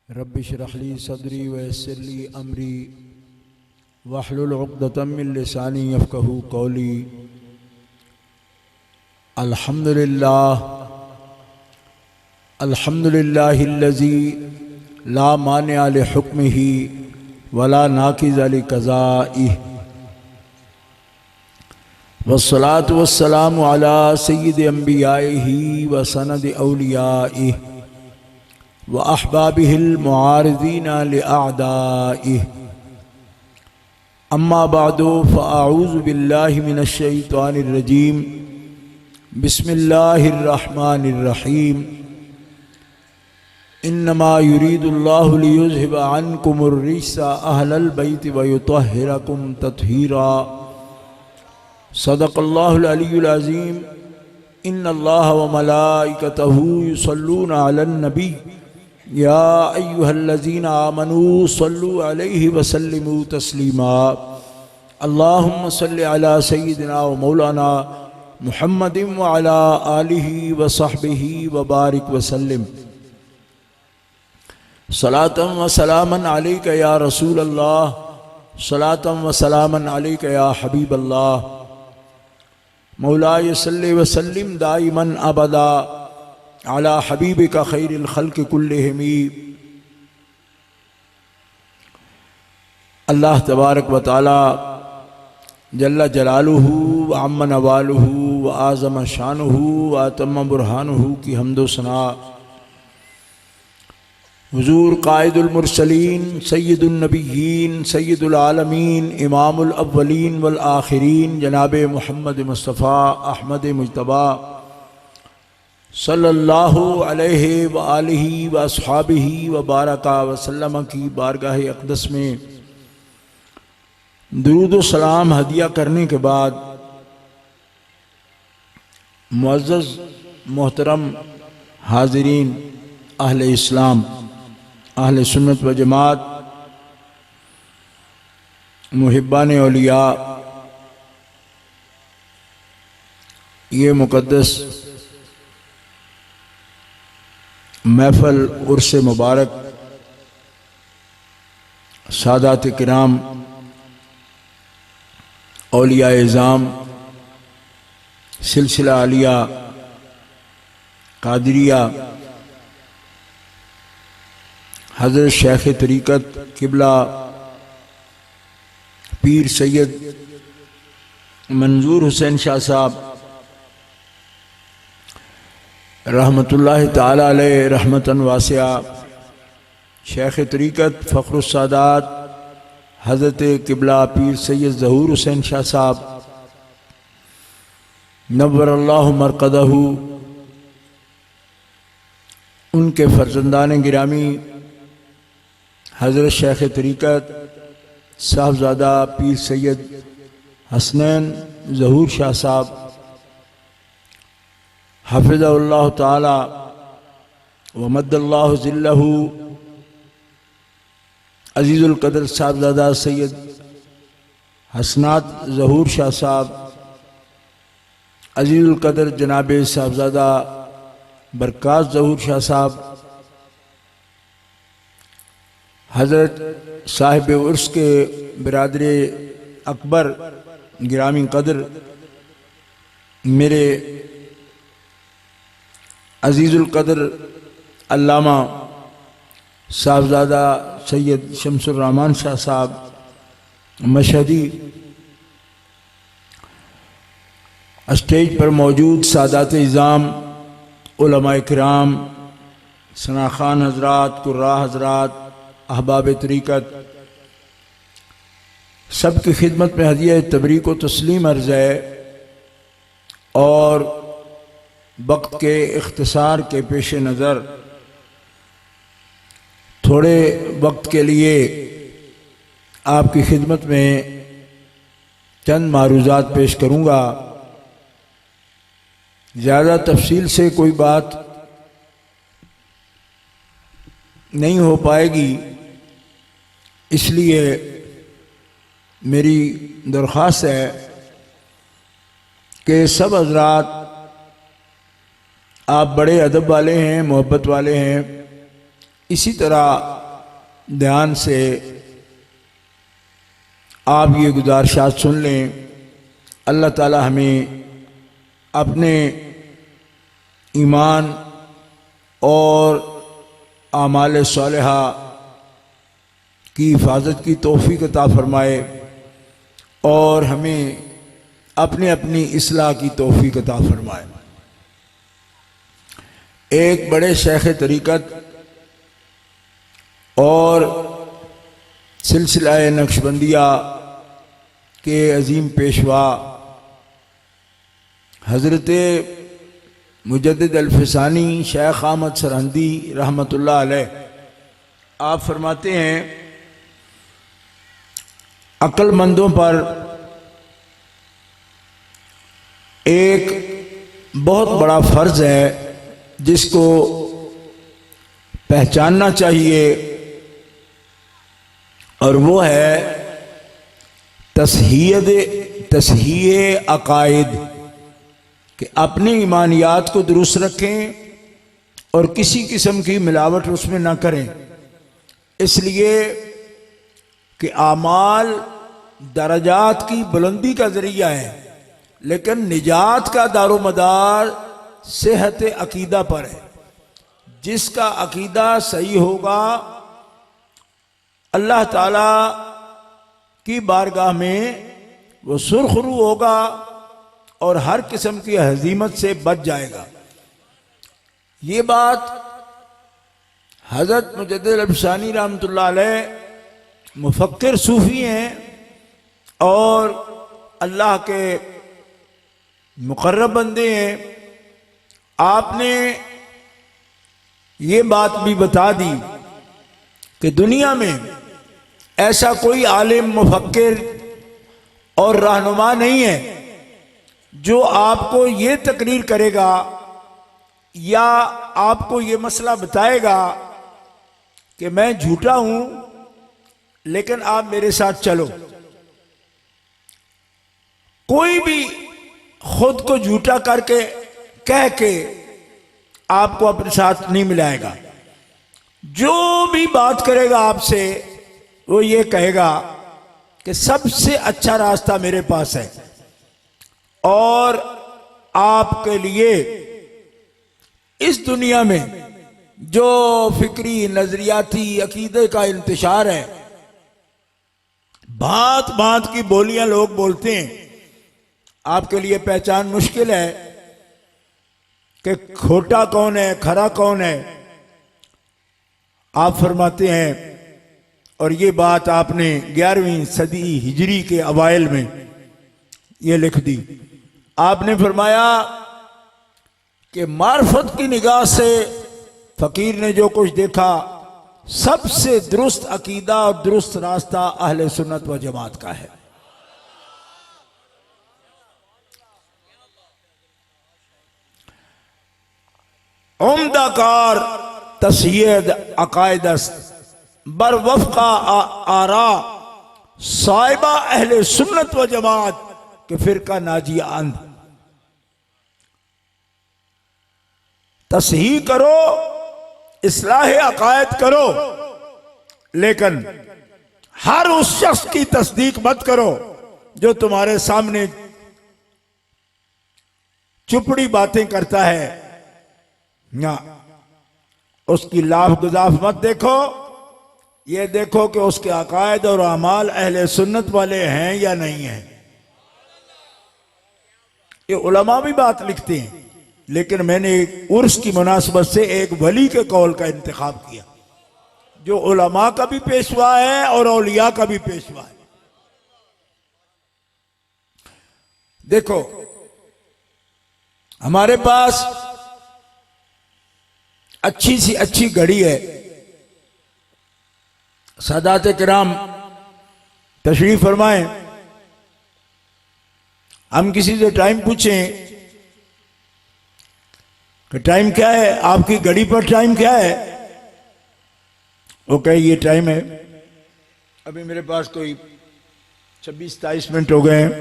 Rabbi इश्रह ली सदरी वयस्सिर ली अमरी वहलुल उक़दतम मिन लिसानी यफ़क़हू क़ौली। अल्हम्दुलिल्लाहिल्लज़ी ला मानिअ लिहुक्मिही वला नाक़िज़ लिक़ज़ाइही वस्सलातु वस्सलामु अला सय्यिदि अंबियाइही व सनदि औलियाइही व अहबाबिहिल मुआरिज़ीना लिअअदाइही। अम्मा बअदु फ़अऊज़ु बिल्लाहि मिनश शैतानिर रजीम। बिस्मिल्लाहिर रहमानिर रहीम। इन्नमा युरीदुल्लाहु लियुज़हिबा अन्कुमुर रिज्सा अहलल बैति व युतह्हिरकुम तत्हीरा। सदक़ल्लाहुल अलियुल अज़ीम। इन्नल्लाह व मलाइकतहू युसल्लूना अलन नबी या अय्युहल्लज़ीना आमनू सल्लु अलैहि व सल्लिमू तस्लीमा। अल्लाहुम्मा सल्लि अला सय्यिदिना व मौलाना मुहम्मदिन व अला आलिहि व सहबिहि व बारिक व सल्लिम। सलातन व सलामन अलैका या रसूल अल्लाह, सलातन व सलामन अलैका या हबीब अल्लाह। मौलाय सल्लि व सल्लिम दाइमन अबदा अला हबीबिका खैरिल खल्क़ि कुल्लिहिम। अल्लाह तबारक व तआला जल्ल जलालुहु व अम्मा नवालुहु व आज़म शानुहु व अतम्म बुरहानुहु की हम्दो सना हुज़ूर कायदुल मुरसलीन सय्यिदुन नबिय्यीन सय्यिदुल आलमीन इमामुल अव्वलीन वल आखिरीन जनाब मुहम्मद मुस्तफ़ा अहमद मुज्तबा सल्लल्लाहु अलैहि व आलिहि व अस्हाबिहि व बारका व सल्लम की बारगाह अक़दस में दुरूद व सलाम हदिया करने के बाद मुअज़्ज़ज़ मोहतरम हाज़िरीन, अहले इस्लाम, अहले सुन्नत व जमात, मुहिब्बान औलिया, ये मुक़द्दस महफ़ल उर्स मुबारक सादात किराम, औलिया इज़ाम, सिलसिला आलिया कादरिया, हज़रत शेख तरीक़त किबला पीर सैयद मंजूर हुसैन शाह साहब रहमतुल्लाहि ताला अलैहि रहमतन वासिया, शेख तरीक़त फ़ख्रुस सादात हज़रत किबला पीर सैयद ज़हूर हुसैन शाह साहब नव्वरल्लाहु मरक़दहू, उनके फ़र्ज़ंदान गिरामी हज़रत शेख तरीक़त साहबज़ादा पीर सैयद हसनैन ज़हूर शाह साहब हफ़िज़हुल्लाह ताला व मद्दल्लाहु ज़िल्लहू, अज़ीज़ुल क़द्र साहबज़ादा सैयद हसनात ज़हूर शाह साहब, अज़ीज़ुल क़द्र जनाब साहबज़ादा बरक़ात ज़हूर शाह साहब, हज़रत साहिब उर्स के बिरादर अकबर गिरामी क़द्र मेरे अज़ीज़ुल क़द्र अल्लामा साहबज़ादा सैयद शमसुर रहमान शाह साहब मशहदी, स्टेज पर मौजूद सादात इज़ाम, उलमाए किराम, सनाखान हज़रात, कुर्रा हज़रात, अहबाब तरीक़त, सब की खिदमत में हदिया तबरीक व तस्लीम अर्ज़ है। और वक्त के इख्तिसार के पेश नज़र थोड़े वक्त के लिए आपकी खिदमत में चंद मारूज़ात पेश करूँगा। ज़्यादा तफसील से कोई बात नहीं हो पाएगी, इसलिए मेरी दरख्वास्त है कि सब हज़रात, आप बड़े अदब वाले हैं, मोहब्बत वाले हैं, इसी तरह ध्यान से आप ये गुजारिशात सुन लें। अल्लाह ताला हमें अपने ईमान और आमाल सालिहा की हिफाजत की तौफीक अता फरमाए और हमें अपने अपनी इस्लाह की तौफीक अता फरमाए। एक बड़े शेख तरीक़त और सिलसिला नक्शबंदिया के अजीम पेशवा हज़रत मुजद्दिद अल-फ़सानी शेख अहमद सरहंदी रहमतुल्लाह अलैह आप फरमाते हैं, अक्लमंदों पर एक बहुत बड़ा फ़र्ज़ है जिसको पहचानना चाहिए, और वो है तस्हीह अकायद, कि अपनी ईमानियात को दुरुस्त रखें और किसी किस्म की मिलावट उसमें ना करें। इसलिए कि आमाल दरजात की बुलंदी का ज़रिया है, लेकिन निजात का दारोमदार सेहत अकीदा पर है। जिसका अकीदा सही होगा अल्लाह ताला की बारगाह में वो सुरखरू होगा और हर किस्म की हजीमत से बच जाएगा। ये बात हज़रत मुजद्दिद अल-फ़सानी रहमतुल्लाह अलैह मुफक्किर सूफ़ी हैं और अल्लाह के मुक़र्रब बंदे हैं। आपने ये बात भी बता दी कि दुनिया में ऐसा कोई आलिम, मुफक्किर और रहनुमा नहीं है जो आपको ये तकरीर करेगा या आपको ये मसला बताएगा कि मैं झूठा हूं लेकिन आप मेरे साथ चलो। कोई भी खुद को झूठा करके कह के आपको अपने साथ नहीं मिलाएगा। जो भी बात करेगा आपसे वो ये कहेगा कि सबसे अच्छा रास्ता मेरे पास है और आपके लिए इस दुनिया में जो फिक्री नजरियाती अकीदे का इंतशार है, भांत भांत की बोलियां लोग बोलते हैं, आपके लिए पहचान मुश्किल है कि खोटा कौन है, खरा कौन है। आप फरमाते हैं, और ये बात आपने 11वीं सदी हिजरी के अवाइल में ये लिख दी, आपने फरमाया कि मार्फत की निगाह से फकीर ने जो कुछ देखा, सबसे दुरुस्त अकीदा और दुरुस्त रास्ता अहले सुन्नत व जमात का है। उम्दा कार तस्हीह अकायदस बर वफ़क़ा आरा साहिबा अहले सुन्नत व जमात के फ़िरका नाजिया अंध। तस्हीह करो, इस्लाह अकायद करो, लेकिन हर उस शख्स की तस्दीक मत करो जो तुम्हारे सामने चुपड़ी बातें करता है। ना, उसकी लाफ गुजाफ मत देखो, ये देखो कि उसके अकायद और अमाल अहले सुन्नत वाले हैं या नहीं हैं। ये उलमा भी बात लिखते हैं, लेकिन मैंने उर्स की मुनासबत से एक वली के कौल का इंतखाब किया जो उलमा का भी पेशवा है और औलिया का भी पेशवा है। देखो, हमारे पास अच्छी सी अच्छी घड़ी है। सादात किराम तशरीफ फरमाएं, हम किसी से टाइम पूछें कि टाइम क्या है, आपकी घड़ी पर टाइम क्या है, वो कहे ये टाइम है। अभी मेरे पास कोई 26-27 मिनट हो गए हैं,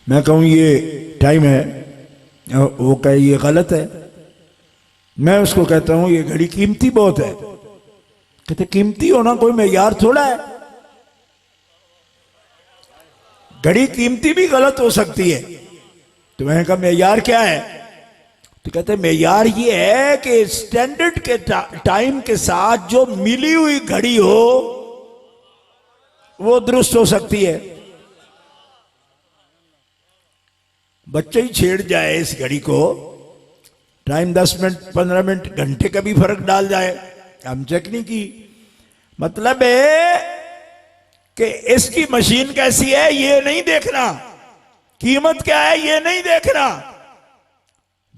मैं कहूँ ये टाइम है, वो कहे ये गलत है। मैं उसको कहता हूँ ये घड़ी कीमती बहुत है, कहते कीमती होना कोई मेयार थोड़ा है, घड़ी कीमती भी गलत हो सकती है। तो मैंने कहा मेयार क्या है? तो कहते मेयार ये है कि स्टैंडर्ड के टाइम के साथ जो मिली हुई घड़ी हो वो दुरुस्त हो सकती है। बच्चे ही छेड़ जाए इस घड़ी को, टाइम 10 मिनट 15 मिनट घंटे का भी फर्क डाल जाए, हम चेक नहीं की। मतलब है कि इसकी मशीन कैसी है ये नहीं देखना, कीमत क्या है ये नहीं देखना,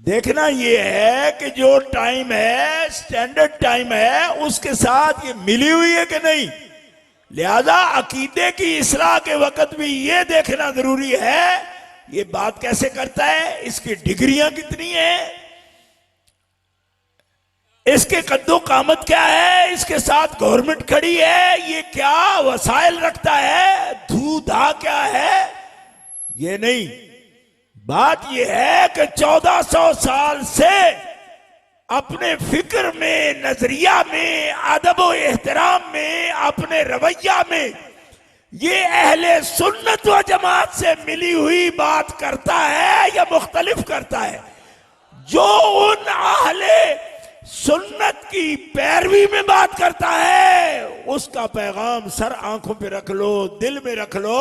देखना ये है कि जो टाइम है स्टैंडर्ड टाइम है उसके साथ ये मिली हुई है कि नहीं। लिहाजा अकीदे की इस्लाह के वक्त भी ये देखना जरूरी है ये बात कैसे करता है, इसकी डिग्रियां कितनी है, इसके कद्दो कामत क्या है, इसके साथ गवर्नमेंट खड़ी है, ये क्या वसाइल रखता है, धू धा क्या है, ये नहीं। बात ये है कि 1400 साल से अपने फिक्र में, नजरिया में, अदब व एहतराम में, अपने रवैया में ये अहले सुन्नत व जमात से मिली हुई बात करता है या मुख्तलिफ करता है। जो उन अहले सुन्नत की पैरवी में बात करता है उसका पैगाम सर आंखों पे रख लो, दिल में रख लो,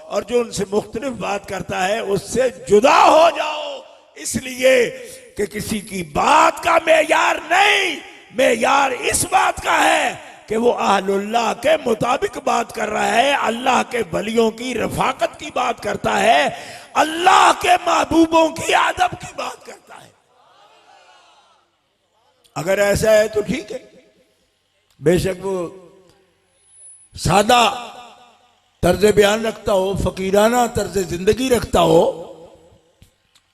और जो उनसे मुख्तलिफ बात करता है उससे जुदा हो जाओ। इसलिए कि किसी की बात का मेयार नहीं, मेयार इस बात का है कि वो अहलुल्लाह के मुताबिक बात कर रहा है, अल्लाह के वलियों की रफाकत की बात करता है, अल्लाह के महबूबों की अदब की बात करता है। अगर ऐसा है तो ठीक है, बेशक वो सादा तर्ज बयान रखता हो, फकीराना तर्ज जिंदगी रखता हो,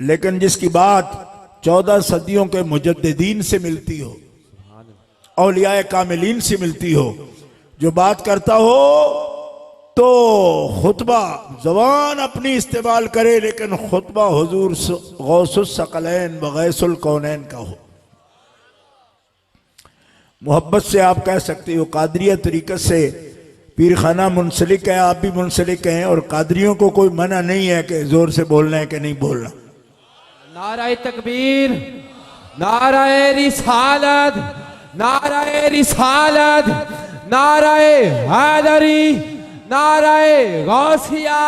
लेकिन जिसकी बात 14 सदियों के मुजद्दिदीन से मिलती हो, औलियाए कामिलीन से मिलती हो, जो बात करता हो तो खुतबा जबान अपनी इस्तेमाल करे लेकिन खुतबा हुजूर गौसुस सकलैन व गैसुल कौनैन का हो। मोहब्बत से आप कह सकते हो, कादरिया तरीक़त से पीर खाना मुंसलिक है, आप भी मुंसलिक हैं, और कादरियों को कोई मना नहीं है कि जोर से बोलना है कि नहीं बोलना। नाराए तकबीर, नाराए रिसालत, नाराए रिसालत, नाराए हैदरी, नाराए गौसिया,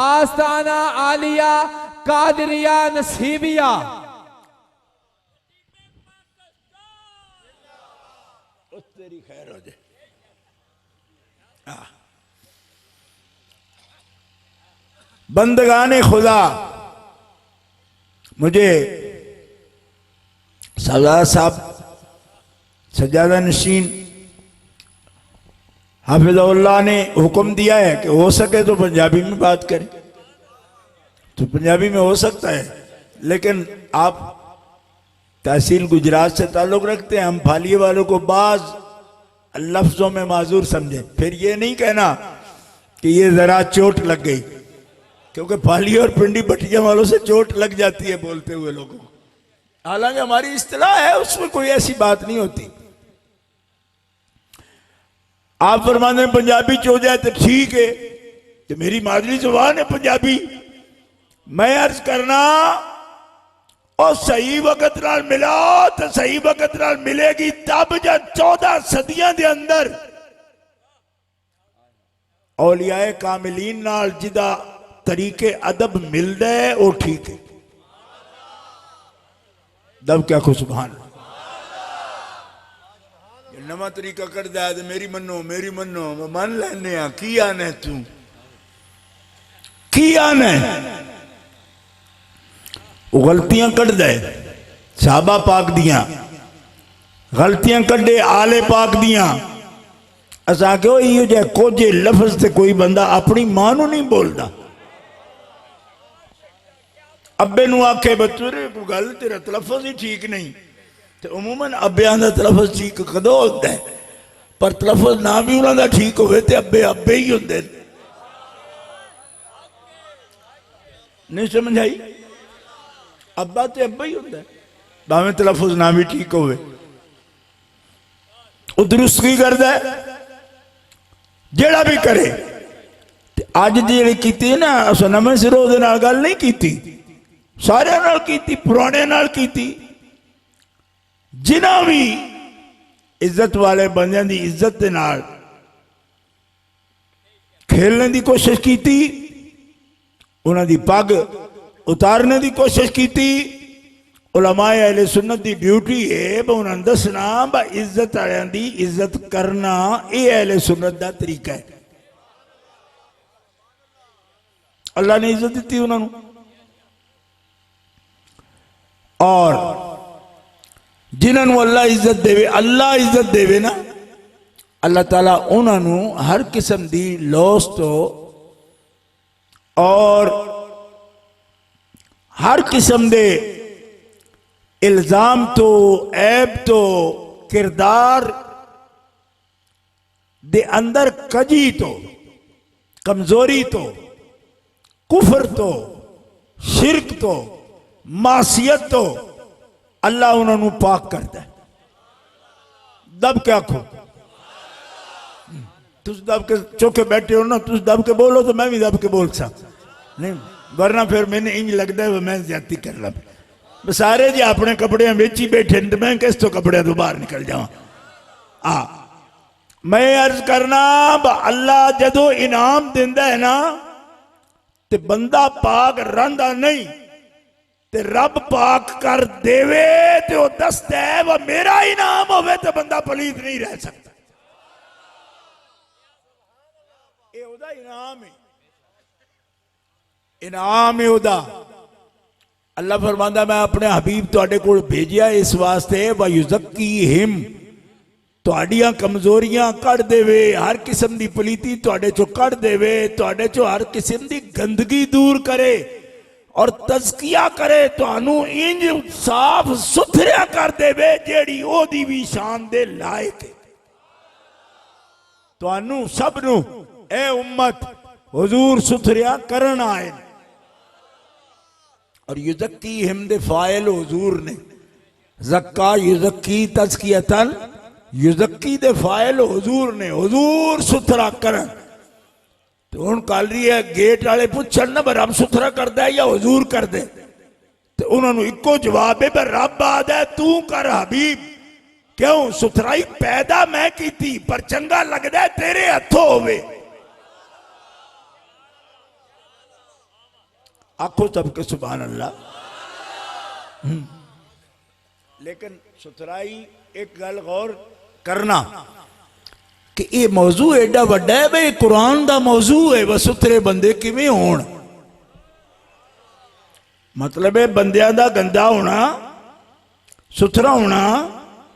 आस्ताना आलिया कादरिया नसीबिया। तेरी खैर हो जाए। बंदगाने खुदा, मुझे सरदार साहब सज्जादा नशीन हाफिज़ुल्लाह ने हुक्म दिया है कि हो सके तो पंजाबी में बात करें, तो पंजाबी में हो सकता है, लेकिन आप तहसील गुजरात से ताल्लुक़ रखते हैं, हम फालिए वालों को बाज लफ्ज़ों में माजूर समझे, फिर ये नहीं कहना कि ये ज़रा चोट लग गई, क्योंकि फालिए और पिंडी बटिया वालों से चोट लग जाती है बोलते हुए लोगों को। हालांकि हमारी इस्तिलाह है, उसमें कोई ऐसी बात नहीं होती। आप फरमाते हैं पंजाबी च हो जाए तो ठीक है, तो मेरी मादरी जुबान है पंजाबी। मैं अर्ज करना और सही वक्त नाल मिला तो सही वक्त नाल मिलेगी तब जब 14 सदियां दे अंदर औलियाए कामिलीन नाल जिदा तरीके अदब मिलदा है वो ठीक है। दब क्या खुश सुभान नवा तरीका कर दिया तो मेरी मनो मन लेने की आने तू की आने वो गलतियां कट दे साहबा पाक दियां गलतियां कटे आले पाक दियां असा क्यों इो जे कोजे लफ्ज से कोई बंदा अपनी मां नू नहीं बोलता अब्बे नू आखे बच्चे कोई गल तेरा तलफज ही ठीक नहीं तो अमूमन अब्बियां दा तलफज ठीक कदों होता है पर तलफज ना भी उन्हां दा ठीक होवे ते अब्बे अब्बे ही होंदे नहीं समझ आई अब्बा तो अब्बा ही होता है भावें तलफुज ना भी ठीक होवे वो दुरुस्त की करता है जेड़ा भी करे। अज जी की ना अस नवे सिरों उहदे नाल गल नहीं की, सारे नाल की, पुराने नाल की। जिन्हां भी इज्जत वाले बंदियां दी इज्जत दे नाल खेलने की कोशिश की, उन्हां दी पग उतारने की कोशिश की। उलमाए अहले सुन्नत की ड्यूटी है उन्होंने दसना इज्जत वालियां दी इज्जत करना, यह अहले सुन्नत का तरीका है। अल्लाह ने इज्जत दी उन्होंने, और जिन्होंने अल्लाह इज्जत देवे, अल्लाह इज्जत देवे ना, अल्लाह ताला उन्होंने हर किस्म की लॉस तो और हर किस्म के इल्जाम तो, ऐब तो, किरदार दे अंदर कजी तो, कमजोरी तो, कुफर तो, शिरक तो, मासियत तो अल्लाह उन्होंने पाक करता है। दब के आखो, तुम दब के चौके बैठे हो ना, तुम दब के बोलो तो मैं भी दब के बोल सकता नहीं, वरना फिर मैंने इंज लगता है मैं ज्यादती कर ला। सारे जी अपने कपड़े बेच ही बैठे तो मैं किस तो कपड़े तो बाहर निकल जावा। मैं अर्ज करना अल्लाह जदों इनाम देंदा है ना ते बंदा पाक रंदा नहीं, ते रब पाक कर देवे ते वो दसदा है वो मेरा इनाम होवे तो बंदा पलीत नहीं रह सकता। ये ओदा इनाम है, इनाम है ओदा। अल्लाह फरमांदा मैं अपने हबीब तुहाडे कोल भेजिया इस वास्ते व युज़क्कीहिम, तुहाडियां कमजोरियां कढ़ देवे, हर किस्म की पलीती तुहाडे चो कढ़ देवे, तुहाडे चो हर किस्म की गंदगी दूर करे और तज़किया करे, तुहानू इंज साफ सुथरा कर देवे जेड़ी ओदी भी शान दे लायक है। तुहानू सबनू ए उम्मत हुजूर सुथरा करन आए और युज़क्कीहिम दे फाइल हुजूर ने, ज़क्का युज़क्की तज़कियतन, युज़क्की दे फाइल हुजूर ने, हुजूर सुथरा करन। तो हुण कल रही है गेट वाले पुछन ना रब सुथरा करता है या हुजूर कर दे, तो उन्होंने इको जवाब है रब आदा है तू कर हबीब, क्यों सुथराई पैदा मैं की थी पर चंगा लगता है तेरे हथों होवे। आखो सबके सुभान अल्लाह। लेकिन सुथराई एक गल गौर करना कि ये मौजू एडा वड्डा है भाई, कुरान का मौजू है वह सुथरे बंदे किवें होण। मतलब है बंदियां दा गंदा होना, सुथरा होना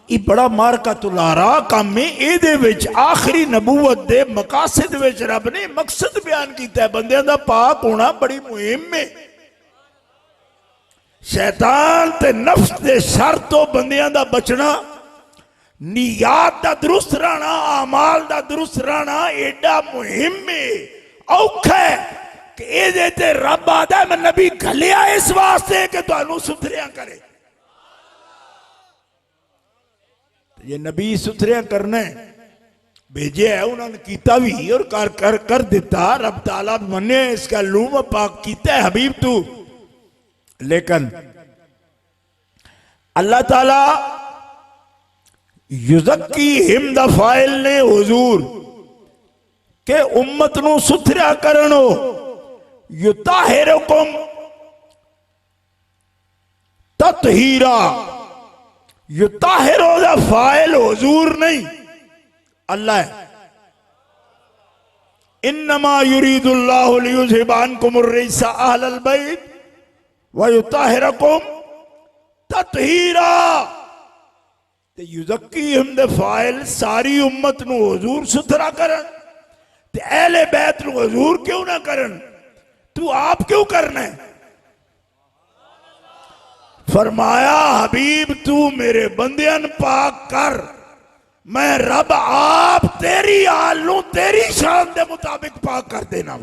ये बड़ा मारकतुलारा काम है। इहदे विच आखिरी नबूवत दे मकासद विच रब ने मकसद बयान किया है। बंदियां दा पाक होना बड़ी मुहिम है। शैतान ते नफ्स दे शर तो बंदियां दा बचना, नियात दा दुरुस्त रहना, आमाल दा दुरुस्त रहना एडा मुहिम है, औखा है कि इहदे ते रब आदा मैं नबी घलिया इस वास्ते कि तुहानू सुथरिया करे। ये नबी सुथरिया करना भेजे है, उन्होंने किया भी और कर कर कर दिता। रब ताला मने इसका लूम पाक किया है हबीब तू। लेकिन अल्लाह ताला युज़क्कीहिम दा फाइल ने हुजूर के उम्मत नू सुथरा करनो, युताहिरुकुम तत्हीरा, युताहिरो दा फाइल हुजूर नहीं अल्लाह है। इन्नमा युरीदुल्लाहु लियुज़हिबा अन्कुमुर रिज्सा अहलल बैत व युताहिरुकुम तत्हीरा। ते युज़क्कीहिम दे फाइल सारी उम्मत नू हुजूर सुथरा करन, ते अहले बैत नू हुजूर क्यों ना करन? तू आप क्यों करना है? फरमाया हबीब तू मेरे बंदियान पाक कर, मैं रब आप तेरी हाल नू तेरी शान दे मुताबिक पाक कर देना।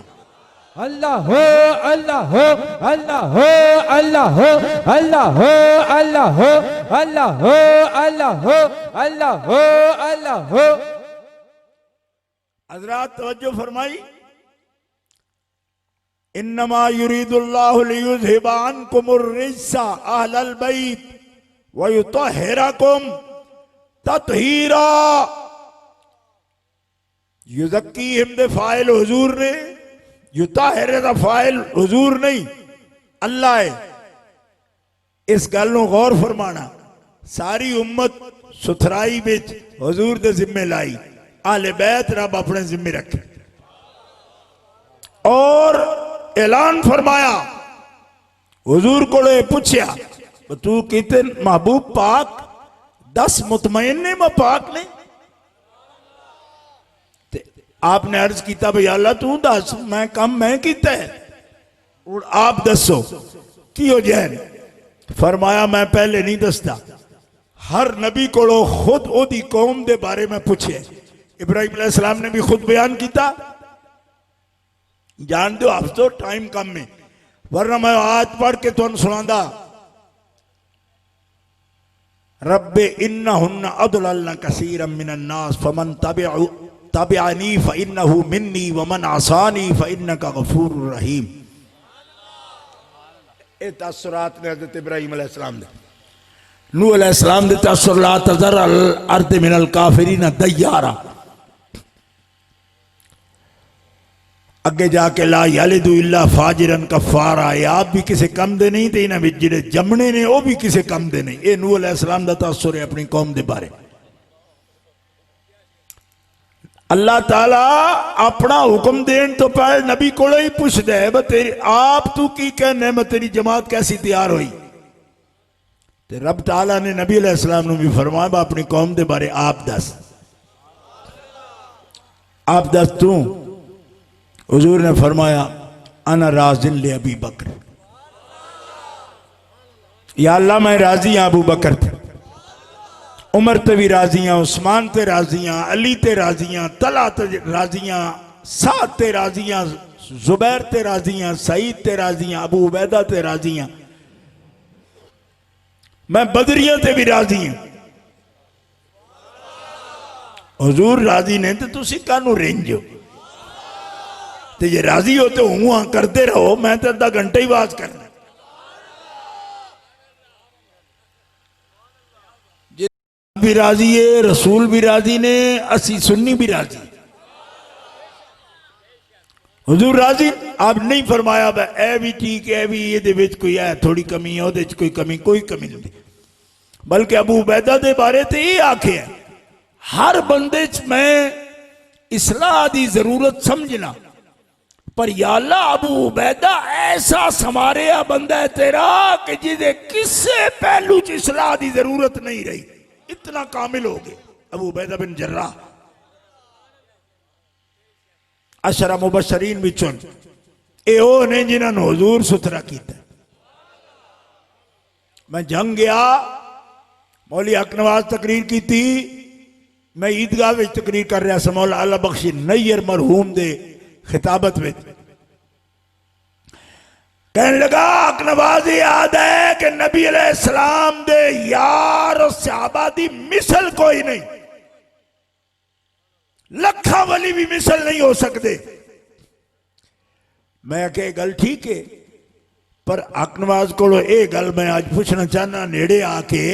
अल्लाह हो अल्लाह हो अल्लाह हो अल्लाह हो अल्लाह हो अल्लाह हो अल्लाह हो अल्लाह हो अल्लाह हो अल्लाह हो। हजरात तवज्जो फरमाई। इन्नमा युरीदुल्लाहु लियुज़हिबा अन्कुमुर रिज्सा अहलल बैत व युतहिरकुम तत्हीरा। युज़क्कीहिम दे फाइल हुजूर ने, युताहिर दा फाइल हुजूर नहीं अल्लाह है। इस गल नूं गौर फरमाना। सारी उम्मत सुथराई विच हुजूर दे जिम्मे लाई, आले बैत रब अपने जिम्मे रखे। और ऐलान फरमाया, हुजूर को पूछया तू कहते महबूब पाक 10 मुतमईन ने मैं पाक ने। आपने अर्ज किया भाई अल्लाह तू दस मैं कम मैं किया है और आप दसो की हो जाए। फरमाया मैं पहले नहीं दसता। हर नबी को खुद ओदी कौम दे बारे में पूछे। इब्राहिम अलैहिस्सलाम ने भी खुद बयान किया। जान दो आप तो टाइम कम में, वरना मैं आज पढ़ के तुम सुनादा। रब्बे इन्नहुन्ना अदलल्ना कसीरम मिनन नास फमन तबिअनी फइन्नहु मिन्नी वमन आसानी फइन्नका गफूरुर रहीम। ए तसरात ने हज़रत इब्राहिम अलैहिस्सलाम दे, नूह अलैहिस्सलाम दे तसर ला तज़र अल अर्द मिनल काफिरीन दय्यारा। अगे जाके ला यालिदु इल्ला फाजिरन कफारा। आप भी किसी कम दे नहीं थे, इन्हां विच जिहड़े जमने ने वो भी किसी कम दे नहीं। ये नूह अलैहिस्सलाम दा तसर है अपनी कौम दे बारे। अल्लाह ताला अपना हुक्म देन तो पहले नबी को ही पूछता है तेरी आप तू की कहने मैं तेरी जमात कैसी तैयार हुई। ते रब ताला ने नबी अलैहिस्सलाम ने भी फरमाया अपनी कौम दे बारे आप दस तू। हुजूर ने फरमाया अना राज़िन ले अबी बकर। या अल्लाह मैं राजी हाँ अबू बकर थे, उमर ते भी राजी हाँ, उस्मान ते राजी हाँ, अली ते राजी हाँ, तला ते राजी हाँ, साद ते राजी हाँ, जुबैर ते राजी हाँ, सईद ते राजी हाँ, अबू उबैदा ते राजी हाँ, मैं बदरिया ते भी राजी हाँ। हुजूर राजी ने तो तुसी कानू रेंजो ते जे राजी हो तो हुआ करते रहो। मैं तो अद्धा घंटा ही बात करना। भी राजी है, रसूल भी राजी ने, असी सुन्नी भी राजी। हुजूर राजी आप नहीं फरमाया ए भी ठीक है, भी ये कोई है थोड़ी कमी है, ओदे कोई कमी नहीं। बल्कि अबू उबैदा दे बारे ते ये आखे हर बंदे मैं इस्लाह दी जरूरत समझना, पर या अल्लाह अबू उबैदा ऐसा समारिया बंदा है तेरा कि जिसे किसी पहलू च इस्लाह दी जरूरत नहीं रही। इतना कामिल हो गए अबू उबैदा बिन जर्राह। अशरा मुबशरीन विचों ए ओ ने जिन्होंने हुजूर सुथरा किया। मैं जंग गया, मौली हक नवाज तकरीर की थी, मैं ईदगाह में तकरीर कर रहा सा। मौला अल्लाह बख्शी नैयर मरहूम दे खिताबत में कहने लगा हक नवाज याद है कि नबी अलैहिस्सलाम दे यार और सहाबा दी मिसल कोई नहीं, लखा वली भी मिसल नहीं हो सकते। मैं कह गल ठीक है, पर हक नवाज को ये गल मैं आज पूछना चाहना नेड़े आके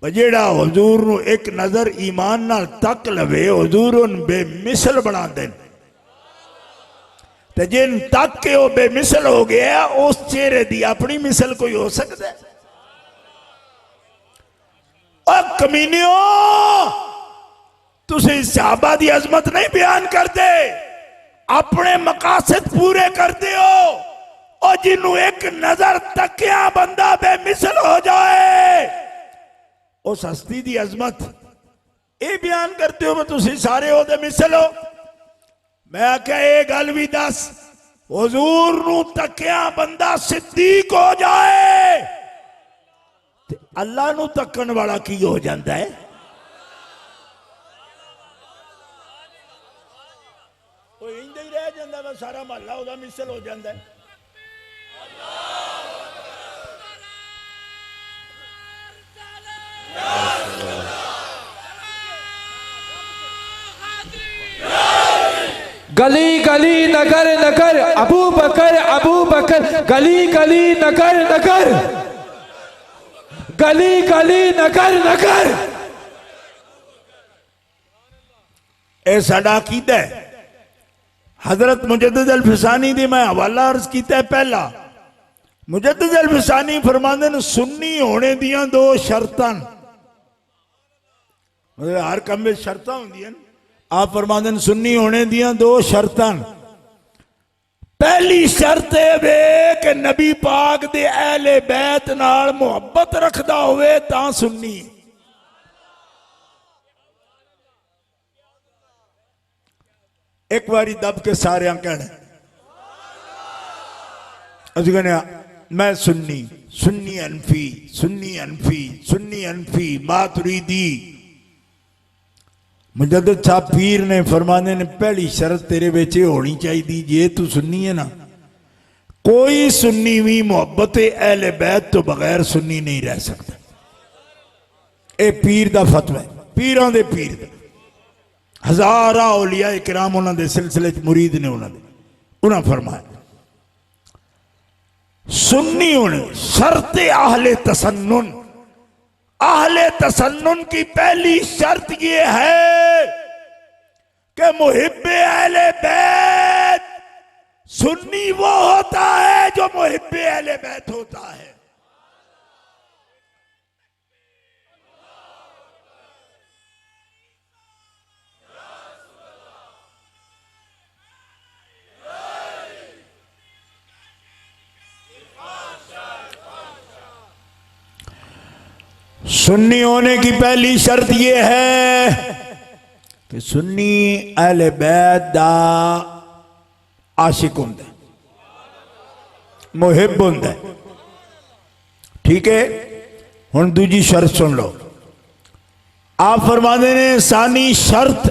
जेड़ा हुजूर नू एक नजर ईमान नाल तक लवे हुजूर उन बेमिसल बना देन, ते जिन तक के वो बेमिसल हो गया उस चेहरे दी अपनी मिसल कोई हो सकता है? और कमीनियो तुसी सहाबा दी अजमत नहीं बयान करते, अपने मकासद पूरे करते हो। और जिन्हों एक नजर तकिया बंदा बेमिसल हो जाए उस हस्ती दी अजमत ये बयान करते हो तुसी सारे हो दे मिसल हो। मैं क्या ये गल भी दस हुजूर नू तकिया बंदा सिद्दीक हो जाए ते अल्लाह नू तकन वाला की हो जाता है? कोई इंज ही रह जाता है, सारा महला ਉਹਦਾ ਮਿਸਲ ਹੋ ਜਾਂਦਾ ਹੈ। गली गली नगर नगर अबू बकर गली गली नगर नगर गली गली नगर नगर। ਇਹ ਸਾਡਾ ਅਕੀਦਾ ਹੈ। हजरत मुजद्दिद अल फिसानी दी मैं हवाला अर्ज किया पहला। मुजद्दिद अल फिसानी फरमाते हैं सुन्नी होने दियां दो शर्तां, मतलब हर काम में शर्तां होंदियां। आप फरमाते हैं सुन्नी होने दियां दो शर्तां। पहली शर्त है कि नबी पाक दे अहले बैत नाल मुहब्बत रखदा होवे तां सुन्नी। एक बारी दब के सारे कहना असं कहने मैं सुन्नी सुन्नी अनफी सुन्नी अनफी सुन्नी अनफी मातुरीदी। मुजद्दिद साहब पीर ने फरमाने ने पहली शर्त तेरे विच होनी चाहिए जे तू सुन्नी है ना, कोई सुन्नी भी मुहब्बत अहले बैत तो बगैर सुन्नी नहीं रह सकता। ये पीर दा फतवा है, पीरां दे पीर दा। हजारा औलिया इकराम उन्होंने सिलसिले मुरीद ने उन्होंने फरमाया सुन्नी होने शर्त आहले तसन्नुन। आहले तसन्नुन की पहली शर्त ये है कि मुहिब्बे अहले बैत सुन्नी वो होता है जो मुहिब्बे अहले बैत होता है। सुन्नी होने की पहली शर्त यह है कि सुन्नी अहले बैत दा आशिक होंदा है, मुहिब होंदा है। ठीक है, हुण दूजी शर्त सुन लो। आप फरमाते ने सानी शर्त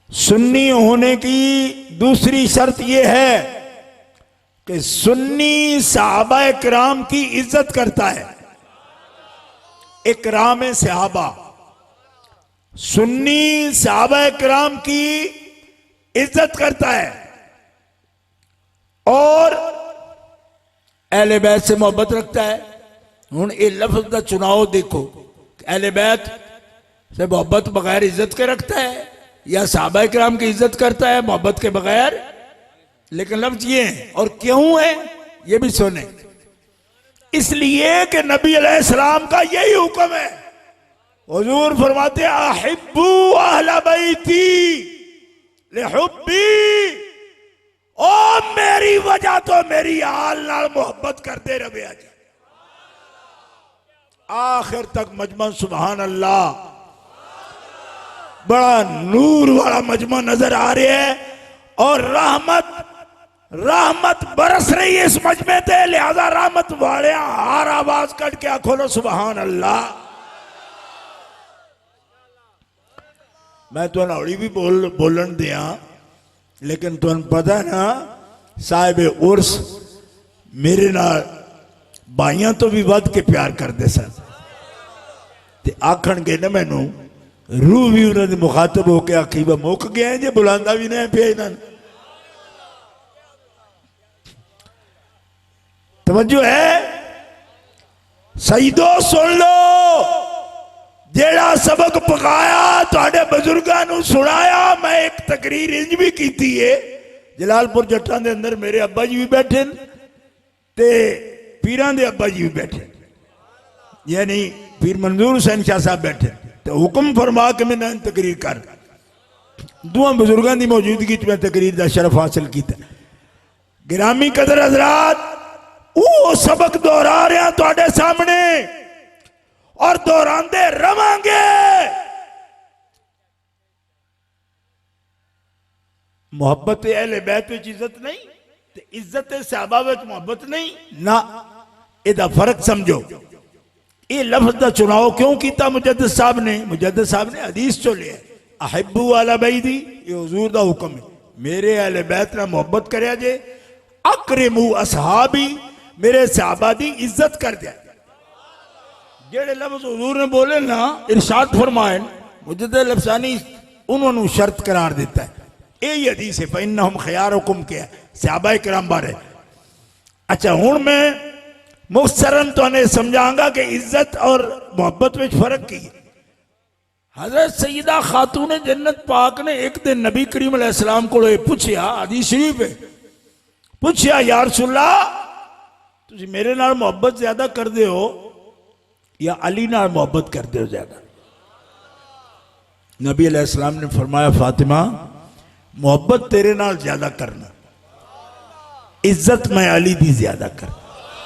सुन्नी होने की दूसरी शर्त यह है कि सुन्नी सहाबा किराम की इज्जत करता है। इकराम सहाबा, सुन्नी सहाबा किराम की इज्जत करता है और अहले बैत से मोहब्बत रखता है। हुण ये लफ्ज का चुनाव देखो, अहले बैत से मोहब्बत बगैर इज्जत के रखता है या सहाबा किराम की इज्जत करता है मोहब्बत के बगैर। लेकिन लफ्ज ये है और क्यों है ये भी सुने। इसलिए कि नबी अलैहिस्सलाम का यही हुक्म है। हुजूर फरमाते अहिब्बू अहला बैती लिहुब्बी, ओ मेरी वजह तो मेरी आल नाल मोहब्बत करते रहे। आखिर तक मजमा सुभान अल्लाह, बड़ा नूर वाला मजमा नजर आ रहा है और रहमत बरस रही है इस मजमे ते। लिहाजा रहमत वाले हार आवाज कट के आखो लो सुभान अल्लाह। मैं तुम हौली भी बोलन दिया, लेकिन तुम पता है ना साहिब उर्स मेरे नाल भाइयों तो भी वध के प्यार करते सन। ते आखन के ना मैनू रूह भी उन्होंने मुखातब होकर आखी वह मुक गया जे बुलांदा भी नहीं पिया इन्होंने। तवज्जो है, सईदो सुन लो, जेड़ा सबक पकाया तुहाडे बुजुर्गां नूं सुनाया। मैं एक तकरीर इंज भी की है, जलालपुर जट्टां दे अंदर मेरे अब्बा जी भी बैठे ते पीरां दे अब्बा जी भी बैठे, यानी पीर मंजूर हुसैन शाह साहब बैठे। तो हुक्म फरमा के मैंने तकरीर कर, दोवां बुजुर्गां दी मौजूदगी च मैं तकरीर का शरफ हासिल किया। गिरामी कदर हजरात, वो सबक दोहरा रहा तुहाडे सामने और दोहरांदे रवांगे। मोहब्बत अहले बैत विच इज्जत नहीं ते इज्जत सहाबा विच मोहब्बत नहीं ना, इहदा फर्क समझो। ये लफ्ज का चुनाव क्यों किया मुजद्दिद साहब ने? मुजद्दिद साहब ने हदीस चो लिया अहिब्बू अला बैती, ये हुजूर दा हुक्म है। मेरे अहले बैत नाल मोहब्बत करया जे, अकरिमू असहाबी मेरे सहाबा दी इज्जत कर दिया। जेड़े लफ्ज हुजूर ने बोले ना, इरशाद फरमाए मुजद्दिद लफसानी उन्होंने शर्त करार दिता है। यही हदीस है फइन्नहुम खयारुकुम के सहाबा किराम बारे। अच्छा हुण मैं मुख्तसरन तुहानू समझाऊंगा कि इज्जत और मोहब्बत में फर्क की है। हजरत सईदा खातून जन्नत पाक ने एक दिन नबी करीम अलैहिस्सलाम को पूछया, हदीस शरीफ है, पूछया या रसूलल्लाह तुसी मेरे नाल मोहब्बत ज्यादा करदे हो या अली नाल मोहब्बत करदे हो ज्यादा? नबी अलैहिस्सलाम ने फरमाया फातिमा मोहब्बत तेरे नाल ज्यादा करना, इज्जत मैं अली दी ज्यादा करना।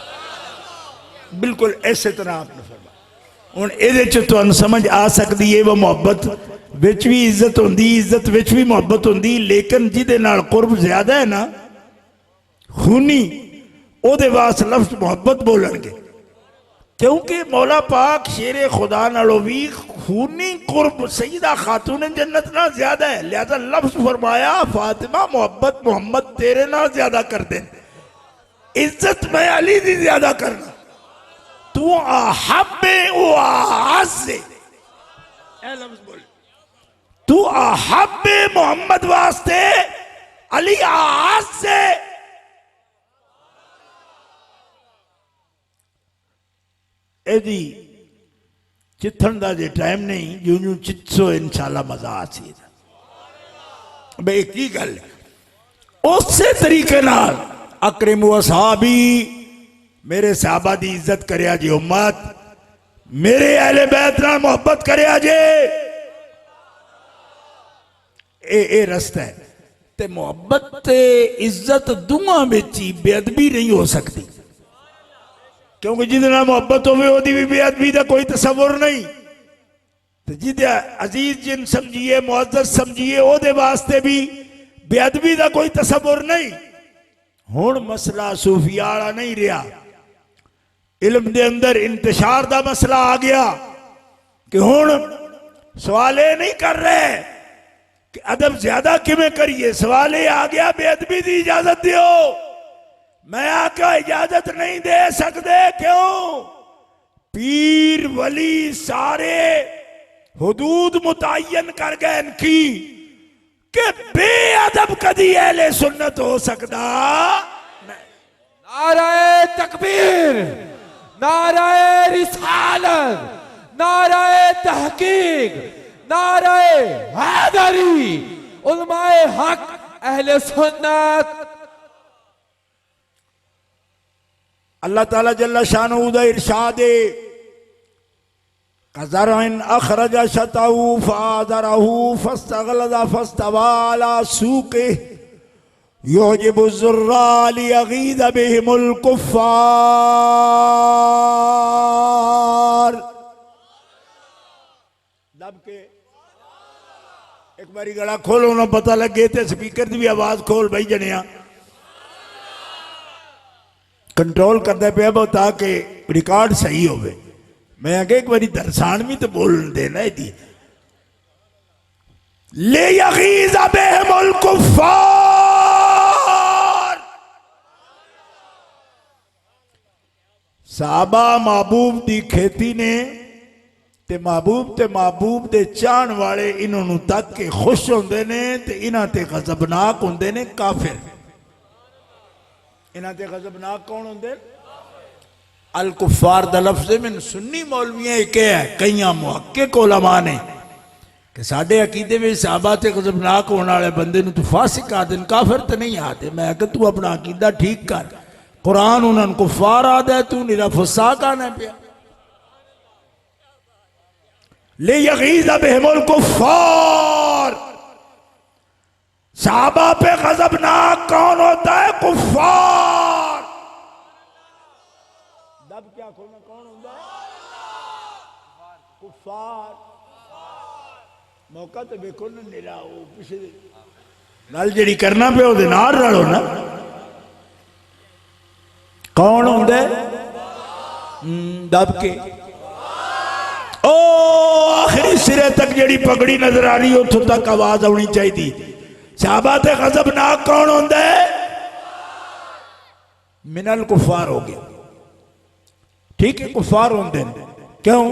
बिल्कुल ऐसे तरह आपने फरमाया। हुण इहदे च तुहानू समझ आ सकदी है वो मोहब्बत विच भी इज्जत होंदी, इज्जत विच भी मोहब्बत होंदी, लेकिन जिहदे नाल कुर्ब ज्यादा है ना खूनी, ओहदे वास्ते लफ्ज मोहब्बत बोलणगे, क्योंकि मौला पाक शेरे खुदा नालों भी खूनी कुर्ब सईदा खातून जन्नत नाल ज्यादा है। लिहाजा लफ्ज फरमाया फातिमा मोहब्बत मोहम्मद तेरे नाल ज्यादा कर दे, इज्जत मैं अली दी ज्यादा करना। तू आहब्बे ओ आज़्ज़े, ए लफ्ज बोल, तू आहब्बे मोहम्मद वास्ते अली आज़्ज़े। एदी चिथन का जे टाइम नहीं, यूं यूं चित्सो इंशाल्लाह मजा आसी भाई की गल। उस तरीके नाल अकरिमु असहाबी मेरे सहाबा दी इज्जत करया जे, उम्मत मेरे अहले बैत नाल मोहब्बत करया जे। ए रस्ता है ते मोहब्बत ते इज्जत दुआ विच ही बेअदबी नहीं हो सकती, क्योंकि जिहदे नाल मोहब्बत होवे ओहदी भी बेअदबी दा कोई तसव्वुर नहीं, ते जिहदे अजीज जिन समझिए मुअज़्ज़ज़ समझिए ओहदे वास्ते भी बेअदबी दा कोई तसव्वुर नहीं। हुण मसला सूफिया वाला नहीं रहा, इल्म दे अंदर इंतशार दा मसला आ गया कि हुण सवाल ये नहीं कर रहे कि अदब ज्यादा किवें करिए, सवाल ये आ गया बेअदबी दी इजाजत दियो। मैं आका इजाजत नहीं दे सकते, क्यों? पीर वली सारे हुदूद मुतय्यन कर गए इनकी कि बेअदब कदी अहले सुन्नत हो सकता। नाराए तकबीर, नाराए रिसालत, नाराए तहकीक, नाराए हैदरी, उलमाए हक अहले सुन्नत। अल्लाह ताला जल्ला शानहू दा इरशाद है कज़रइन अखरजा शताहू फाज़रहू फस्तगलज़ फस्तवा अला सूक़िही युजिबु ज़ुर्रा लियग़ीज़ बिहिमुल कुफ़्फ़ार। दब के एक बारी गला खोलो ना पता लगे, ते स्पीकर की भी आवाज खोल भाई जनिया, कंट्रोल करता पे ताकि रिकॉर्ड सही हो। मैं आगे एक बारी दरसान भी तो बोल देना है दी ले यगीज़ बिहिमुल कुफ़्फ़ार। साहबा महबूब दी खेती ने ते महबूब दे चाहण वाले इन्हों तक के खुश होंदे ने ते इन्हां ते गज़बनाक होंदे ने काफिर। इन्हां ते गज़बनाक कौन होंदे? अल कुफ़ार दा लफ्ज़ में सुन्नी मौलवियां एक है, कई मुहक्किक उलमा ने कि साडे अकीदे में सहाबा ते गज़बनाक होने वाले बंदे नूं तू फासिक आदन काफिर तो नहीं आते। मैं आखिर तू अपना अकीदा ठीक कर, कुरान उन्होंने कुफ़ार आदा है, तू निरा फुसाक आना पिया। ले यगीज़ बिहिमुल कुफ़्फ़ार, सहाबा पे गज़बनाक कौन होता है? कुफ़्फ़ार। दब क्या खोलना कौन होता है? कुफ़्फ़ार। मौका तो देखो ना निरा वो पिछले गल जी करना पे ओदे नाल रलो ना। कौन होंदा है? दब के ओ आखिरी सिरे तक जी पगड़ी नजर आ रही उतों तक आवाज आनी चाहिए। सहाबा ते गजबनाक कौन होंदा है? मिनल कुफार हो गया, ठीक है, कुफार होंदे ने। क्यों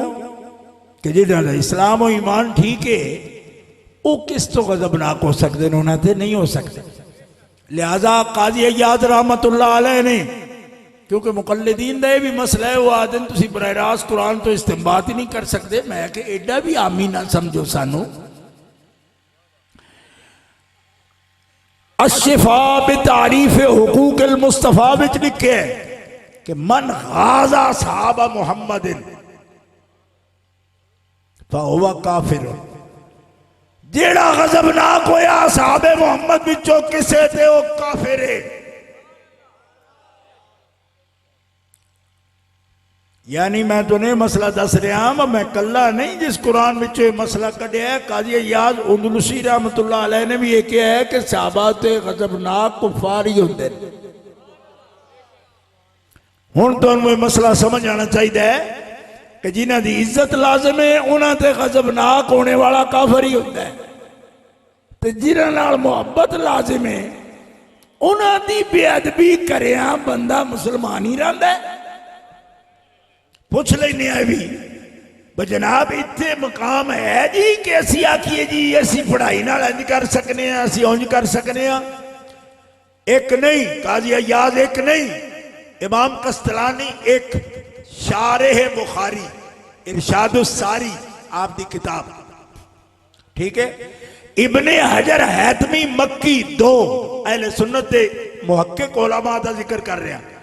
कि जिन्हां दा इस्लाम और ईमान ठीक है वो किस तो गजबनाक हो सकते हैं? उन्होंने नहीं हो सकते। लिहाजा काजी अय्याज रहमतुल्लाह अलैह ने, क्योंकि मुकल्लिदीन का यह भी मसला है, वो आदि तुम बरह रास्त कुरान तो इस्तेमाल ही नहीं कर सकते। मैं कि एडा भी आमी ना समझो सानू। अशिफा बितारीफ हुकूक अल मुस्तफा विच लिखे है कि मन गाजा सहाबा मुहम्मदिन फहुवा काफिर। जेड़ा गजबनाक होया सहाबे मुहम्मद विचों किसे ते वो काफिर है। यानी मैं तुम्हें मसला दस रहा, मैं कला नहीं जिस कुरान में मसला कढ़िया है। काजी अय्याज उंदलुसी रहमतुल्लाह अलैह ने भी ये कहा है कि सहाबा ते गजबनाक कुफार ही होंदे ने। हुण तुहानूं मसला समझ आना चाहिए कि जिन्हां दी इज्जत लाजम है उन्हां ते गजबनाक होने वाला काफर ही होंदा है, ते जिन्हां नाल मुहब्बत लाजिम है उन्हां दी बेअदबी करिया बंदा मुसलमान ही रहिंदा है। पूछ लेने भी जनाब इत्थे मकाम है जी कि असी आखिए जी असी पढ़ाई नाल इंज कर सकने, असी उंज कर सकने। एक नहीं काजी अय्याज, एक नहीं इमाम कस्तलानी, एक शारेह बुखारी इरशादुस सारी आप दी किताब, ठीक है। इब्ने हजर हैतमी मक्की, दो अहले सुन्नत दे मुहक्किक उलमा दा जिक्र कर रहे हैं।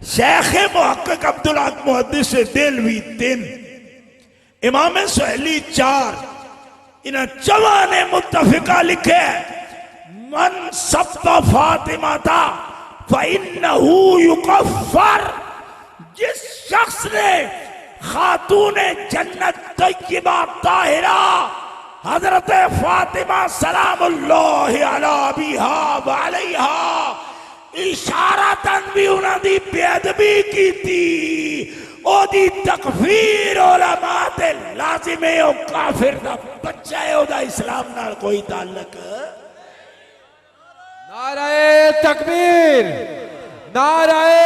शेख मुहक्किक अब्दुल हक मुहद्दिस देलवी 3, इमाम सुहैली 4, इन चवा ने मुत्तफिका लिखे मन सब्बा फातिमा था फइन्नहु युकफ्फर। जिस शख्स ने खातूने जन्नत तय्यबा ताहिरा हजरत फातिमा सलामुल्लाहि अला बिहा व अलैहा इशारतन भी उन्होंने बेअदबी की थी, ओदी तकफीर उलमा ते लाजिम है। ओ काफिर दा बच्चा है, ओदा इस्लाम नाल कोई ताल्लुक। नाराए तकबीर, नाराए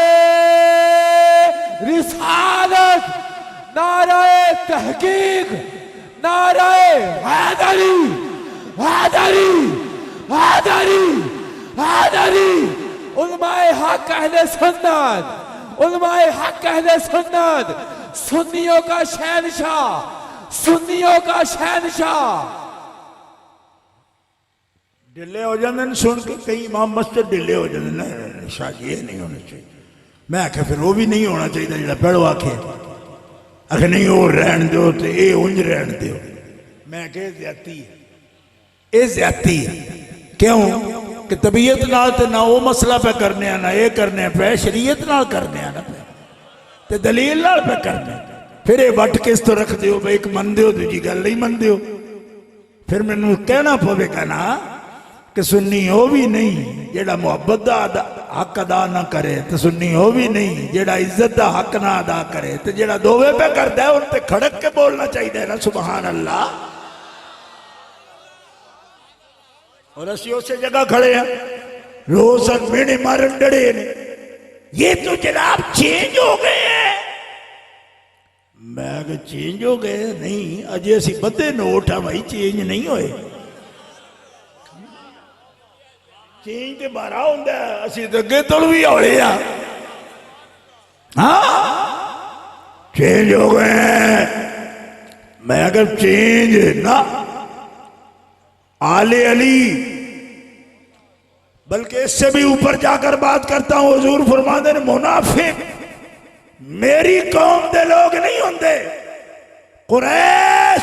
रिसालत, नाराए तहकीक, नाराए हैदरी, हैदरी, हैदरी, हैदरी। उलमाए हक अहले सुन्नत, उलमाए हक अहले सुन्नत, सुन्नियों का शहनशाह, सुन्नियों का शहनशाह। ढिले हो जाते सुन के कई इमाम मस्जिद ढिले हो जाते, शायद ये नहीं होना चाहिए। मैं आख्या फिर वो भी नहीं होना चाहिए जो पढ़ो आखे आखे नहीं वो रहन दो तो ये उंज रहन दो। मैं आखे ज्यादती है, ये ज्यादती है। क्यों कि तबीयत नाल ते ना वो मसला पे करने ना ये करने पे, शरीयत नाल करने ना पे ते दलील नाल पे करने। फिर ये वट किस तो रख दो भाई, एक मनदे हो दूजी गल नहीं मनदे हो। फिर मैनू कहना पवेगा ना कि सुन्नी हो भी नहीं जेड़ा मुहब्बत दा हक अदा ना करे, तो सुन्नी हो भी नहीं जेड़ा इज्जत दा हक ना अदा करे, तो जेड़ा दोवे पे करता है उन ते खड़क के बोलना चाहिए ना सुबहान अल्लाह। और असी उस जगह खड़े हैं रोज मेरे मारन डरे ने, ये तो जनाब चेंज हो गए हैं। मैं चेंज हो गए नहीं, अजे असी बदे नोट हाँ भाई, चेंज नहीं होए। चेंज तो बारा होंगे, असी तो अगे तुल भी हौले आ। हाँ चेंज हो गए। मैं अगर चेंज ना आले अली, बल्कि इससे भी ऊपर जाकर बात करता हूं। हुजूर फरमाते हैं मुनाफिक मेरी कौम दे लोग नहीं होंगे। कुरैश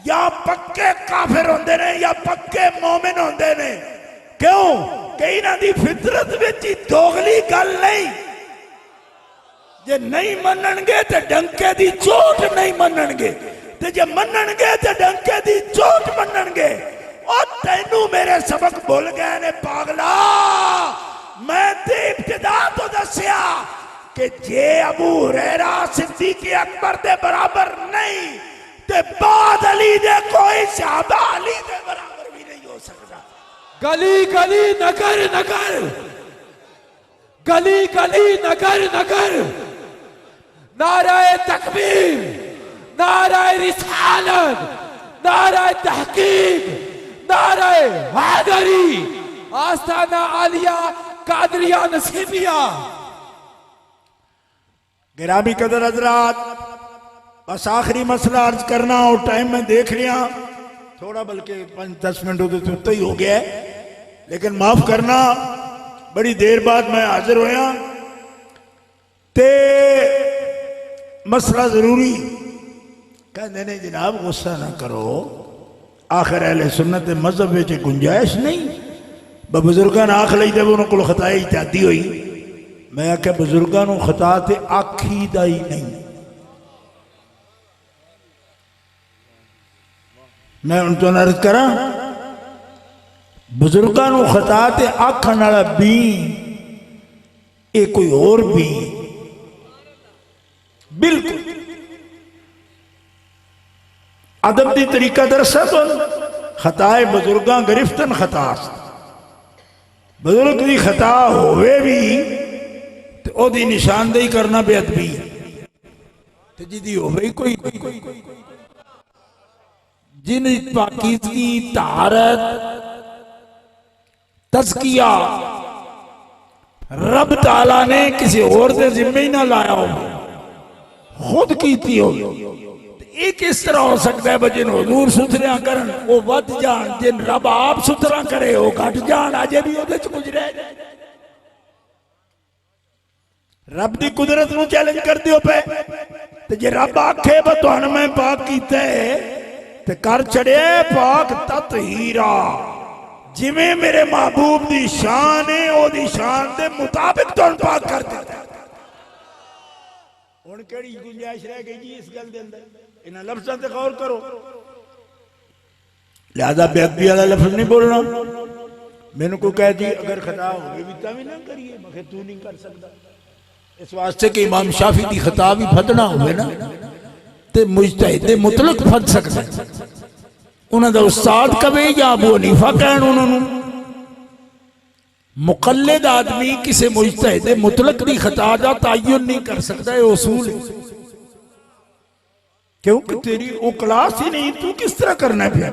या पक्के काफिर होंगे ने या पक्के मोमिन होंगे ने। क्यों कि इन्हां दी फितरत विच दोगली गल नहीं। जे नहीं मनणगे ते डंके दी चोट नहीं मनणगे, ते जे मनणगे ते डंके दी चोट मनणगे। और तेनू मेरे सबक भुल गए ने पागला। मैं ते इब्तिदा तो दसिया कि जे अबू हुरैरा सिद्दीक अकबर दे बराबर नहीं ते बाद अली दे कोई सहाबा अली दे बराबर भी नहीं हो सकता। गली गली नगर नगर, गली गली नगर नगर, नाराए तकबीर, नाराए रिसालत, नाराए तहकीक, नाराए हैदरी, आस्ताना आलिया कादरिया नसीबिया। गिरामी कदर हजरात, बस आखिरी मसला अर्ज करना और टाइम में देख लिया थोड़ा, बल्कि 5-10 मिनट होते तो ही हो गया है, लेकिन माफ करना बड़ी देर बाद मैं हाजिर होया ते मसला जरूरी कहते नहीं जनाब गुस्सा ना करो, आखिर अहले सुन्नत मजहब में गुंजाइश नहीं, बुजुर्गों ने आख ली जब उन्होंने को खता इत्यादि हुई, मैं आख्या बुजुर्गों को खता तो आखी दा ही नहीं, मैं उन तो अर्ज करा बुजुर्गों को खता ते आखन वाला भी ये कोई और भी बिल्कुल अदब की तरीका दरसा तो खताए बुजुर्गों गिरफ्तन खतास, बुजुर्ग की खता होवे भी तो ओदी निशानदेही करना बेअदबी, तो जिदी होवे कोई जिन पाकीज़गी तारत तज़किया रब ताला ने किसी और के जिम्मे ही ना लाया हो, खुद की हो, ये किस तरह हो सकता है? जिन हुजूर सुथरिया करन वो वध जान, जिन रब आप सुथरा करे वो घट जान, अजे भी उहदे च कुछ रह जाए। रब की कुदरत नूं चैलेंज कर दियो पे, ते जे रब आखे बा तुहानू मैं पाक कीता है ते कर चढ़े पाक ततहीरा, जिवें मेरे महबूब दी शान है ओदी शान दे मुताबिक तुहानू पाक कर दिता। हुण केड़ी गुंजाइश रह गई जी इस गल दे अंदर? इन्हां लफ्ज़ां ते गौर करो, लिहाजा बेअदबी वाला लफ्ज़ नहीं बोलना। मैनू को कह दी अगर खता होवे भी तां भी ना करिए, मैं तू नहीं कर सकदा, इस वास्ते कि इमाम शाफी की खता भी फदना होवे ना ते मुजतहिद मुतलक फद सकदा, उन्हां दा उस्ताद कवे या अबू हनीफा कहण, उन्होंने मुकल्लिद आदमी किसी मुजतहिद मुतलक की खता का तयन नहीं कर सकता, ये उसूल है, क्योंकि तेरी वो क्लास ही नहीं, तू किस तरह करना पिया?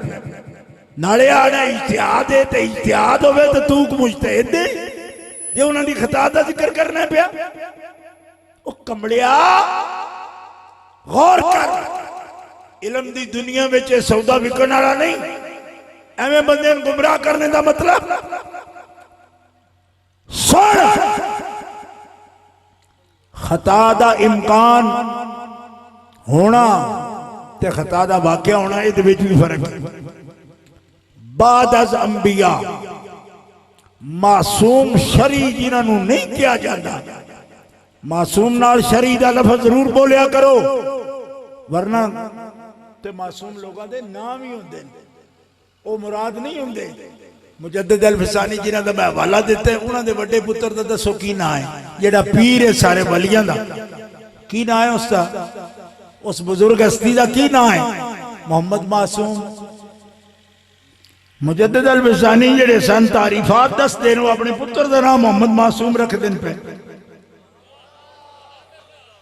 नाले आना इज्तिहाद है ते इज्तिहाद होवे तो तू मुजतहिद है, जे उन्हां दी खता दा जिक्र करना पिया। ओ कमलिया गौर कर, इलम दी दुनिया में सौदा विकण वाला नहीं, एवं बंदे गुमराह करने का मतलब सुन, खता दा इम्कान होना ते खता दा वाकया होना, ये भी फर्क है। बाद अज अंबिया मासूम शरी जिन्होंने नहीं किया जाता, मासूम नाल शरी दा लफ्ज़ जरूर बोलिया करो, वरना ते मासूम लोगों के नाम ही होंदे वो मुराद नहीं होंदे। मुजद्दिद अल फिसानी जिन्हां दा मैं हवाला दिता है, उन्हां दे वड्डे पुत्र दा दसो की ना है, जेड़ा पीर है सारे वलियां दा की ना है, उसका उस बुजुर्ग हस्ती दा की ना है? मोहम्मद मासूम। मुजद्दिद अल फिसानी जेड़े सन तारीफात दसदे ने, अपने पुत्र दा नाम मोहम्मद मासूम रख देन पे,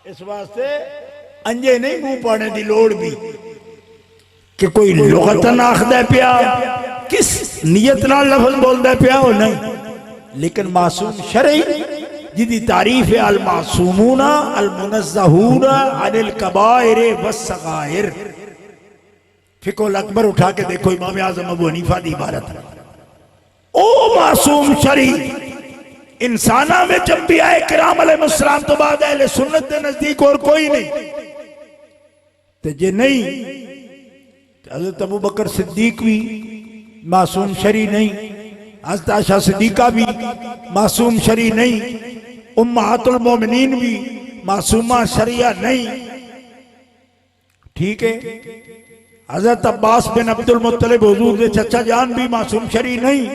इस वास्ते अंजे नहीं मुंह पाने की लोड़ भी कि कोई लुगतन आखदा पिया, किस नियत नाल लफ्ज़ बोलदा पिया हो नहीं, लेकिन मासूम शरई जिदी तारीफ है अल मासूमूना अल मुनज़्ज़हूना अनिल कबाइर वस्सगाइर। फिक़ुल अकबर उठा के देखो, इमाम आज़म अबू हनीफा की इबारत, ओ मासूम शरई इंसाना में अंबिया किराम अलैहिस्सलाम तो बाद अहले सुन्नत के नजदीक और कोई नहीं, ते जे नहीं हज़रत अबू बकर सिद्दीक भी मासूम शरी नहीं, हज़रत आयशा सिद्दीका भी मासूम शरी नहीं, उम्महातुल मोमिनीन भी मासूमा शरिया नहीं, ठीक है। हज़रत अब्बास बिन अब्दुल मुत्तलिब हुजूर के चचा जान भी मासूम शरी नहीं,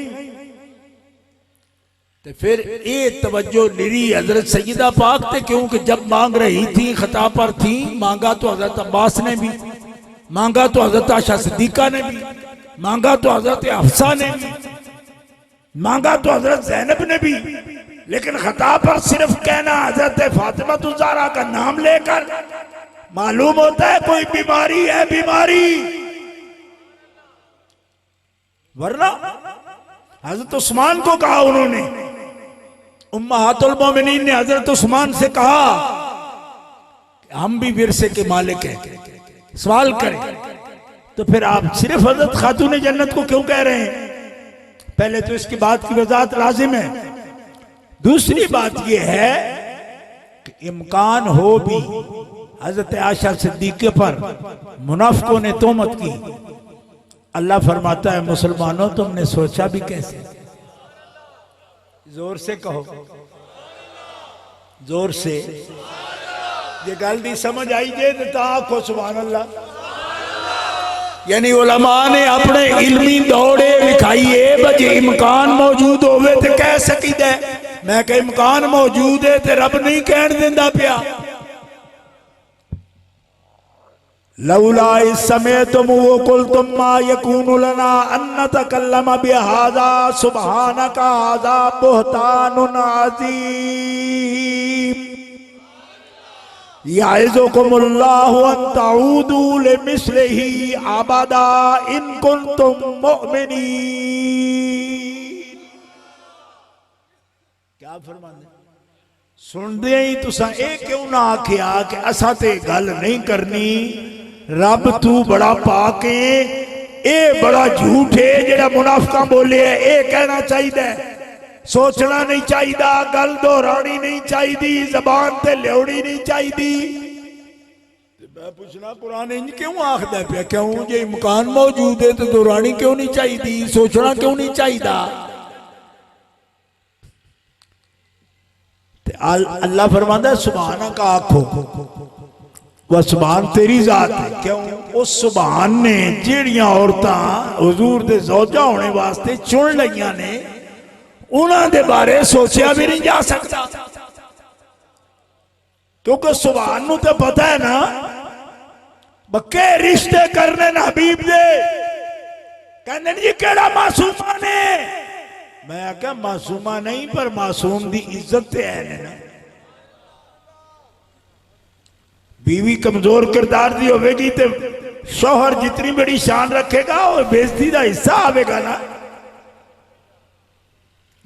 तो फिर ये तवज्जो निरी हजरत सैयदा पाक थे, क्योंकि जब मांग रही थी खता पर थी, मांगा तो हजरत अब्बास ने भी, मांगा तो हजरत आयशा सिद्दीका ने भी, मांगा तो हजरत हफ्सा ने भी, मांगा तो हजरत ज़ैनब ने भी, लेकिन खता पर सिर्फ कहना हजरत फातिमा ज़हरा का नाम लेकर मालूम होता है कोई बीमारी है, बीमारी। वरना हजरत उस्मान को कहा उन्होंने, उम्महातुल मोमिनीन ने हजरत उस्मान से कहा हम भी विरसे के मालिक हैं, सवाल करें। तो फिर आप सिर्फ हजरत खातून जन्नत को क्यों कह रहे हैं? पहले तो इसकी बात की वजाहत लाजिम है। दूसरी बात यह है कि इम्कान हो भी हजरत आयशा सिद्दीक़ा पर मुनाफिकों ने तोहमत की। अल्लाह फरमाता है मुसलमानों तुमने सोचा भी कैसे? जोर से कहो, जोर से। ये गल दी समझ आई जे तो आखो सुभान अल्लाह। यानी उलमा ने अपने इल्मी दौड़े लिखाइए बजे इम्कान मौजूद होवे तो कह सकीदा है। मैं कह इम्कान मौजूद है तो रब नहीं कहन देंदा पिया। लौला इस समय तुम वो कुल तुम मा यकूनु लना अन्न तकल्लम बिहाजा सुब्हानका हाजा बुहतानुन अज़ीम याइज़ुकुमुल्लाहु अन तऊदू लिमिस्लिही अबदा इन कुंतुम मुमिनीन। क्या फरमांदे? सुनदे ही तुसा ए क्यों ना आखिया कि असा ते गल नहीं करनी, रब तू बड़ा पाके ए बड़ा झूठ है जेड़ा मुनाफिका बोले है। ए कहना चाहिए, सोचना नहीं चाहिए, गल दोहरानी नहीं चाहिए, जबान ते लियानी नहीं चाहिए। मैं पूछना कुरान इंज क्यों आखदा पिया? क्यों जे इम्कान मौजूद है तो दोहरानी क्यों नहीं चाहिए, सोचना क्यों नहीं चाहिए? अल्लाह फरमाता है सुभान का आखो, वह सुभान तेरी जात है। क्यों? उस सुभान ने जेड़ियां औरतां हुजूर दे ज़ौजा होने वास्ते चुन लईयां ने उन्हां दे बारे सोचा भी नहीं जा सकता, क्योंकि सुभान नूं तो पता है ना बक्के रिश्ते करने ना हबीब दे। कहने जी केड़ा मासूमा ने? मैं आख्या मासूमा नहीं पर मासूम दी इज्जत है ना। बीवी कमजोर किरदार दी होगी तो शौहर जितनी बड़ी शान रखेगा वो बेइज्जती का हिस्सा आवेगा ना,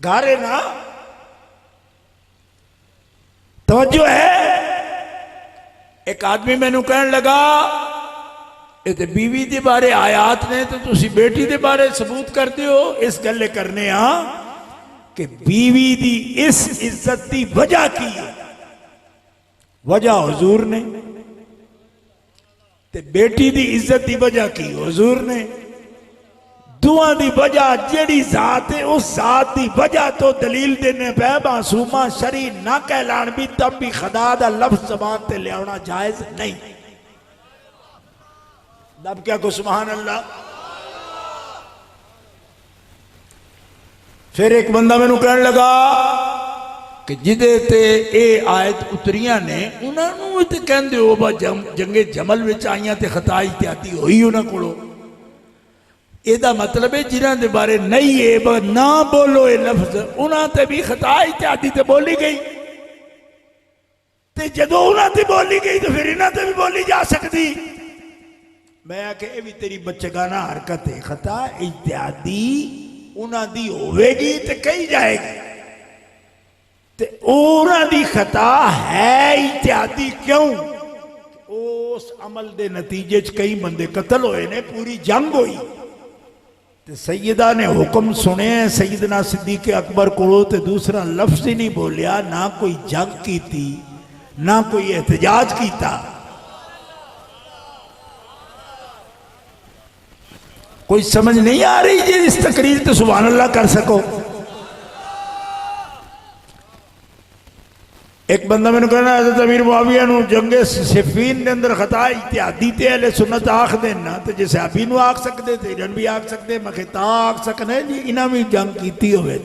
गारे ना। तवज्जो है? एक आदमी मैनू कहने लगा ये तो बीवी के बारे आयात ने तो तुसी बेटी के बारे सबूत करते हो। इस गल करने कि बीवी दी इस इज्जत की वजह की है, वजह हुजूर ने, ते बेटी दी इज्जत की वजह की हुजूर ने। दुआ दी वजह जेड़ी जात है उस जात की वजह तो दलील देने पे मासूमा शरी ना कहलान भी तब भी खुदा दा लफ्ज ज़बान ते लियाना जायज नहीं। दब क्या को सुभान अल्लाह। फिर एक बंदा मैनू कहने लगा कि जिदे ते ए आयत उतरियां ने उन्होंने तो कहते हो जंगे जमल विच आईयां ते खता इत्यादि हुई उन्होंने कोलों। एदा मतलब है जिन्हां दे बारे नहीं है ना बोलो ये लफ्ज, उन्हां ते भी खता इत्यादि ते बोली गई, ते जदों उन्हां ते बोली गई तो फिर इन्हां ते भी बोली जा सकती। मैं आखे ये भी तेरी बच्चेगाना हरकत है, खता इत्यादि उन्हां दी होवेगी ते कही जाएगी, ते उन्हां दी खता है इत्यादि क्यों? उस अमल दे नतीजे च कई बंदे कतल होए ने, पूरी जंग हुई ते सैयदा ने हुक्म सुने सैयदना सिद्दीक़ अकबर को, ते दूसरा लफ्ज ही नहीं बोलिया, ना कोई जंग की थी ना कोई एहतजाज किया। कोई समझ नहीं आ रही जी इस तकरीर तो सुभान अल्लाह कर सको। एक बंदा मैंने कहना हज़रत अमीर मुआविया नूं जंगे सिफ़ीन दे अंदर खता इत्यादि ते अहले सुन्नत आख देना, तो जे सहाबी नूं आख सकते थे इन्हां भी आख सकते, मैं कहता आख सकने जी इन्हां भी जंग कीती होवे,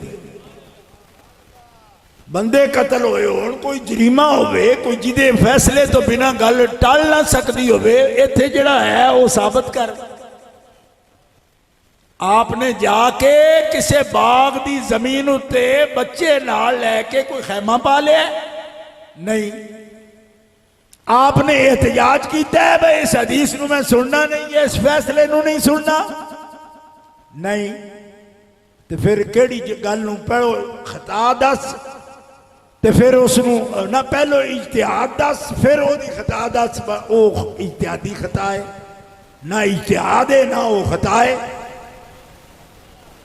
बंदे कतल होए होण, कोई जरीमा होवे, कोई जिदे फैसले तो बिना गल टल ना सकती होवे, इत्थे जिहड़ा है वो साबित कर। आपने जाके किसी बाग की जमीन उत्ते बच्चे नाल लैके कोई खैमा पा लिया? नहीं। आपने एहतजाज किया है भाई इस हदीस को मैं सुनना नहीं है, इस फैसले को नहीं सुनना? नहीं। तो फिर केड़ी गल नूं पहलो खता दस, तो फिर उसनूं ना पहलो इज्तिहाद दस, फिर ओदी खता दस। वो इज्तिहादी खता है ना, इज्तिहाद है ना वो खता है।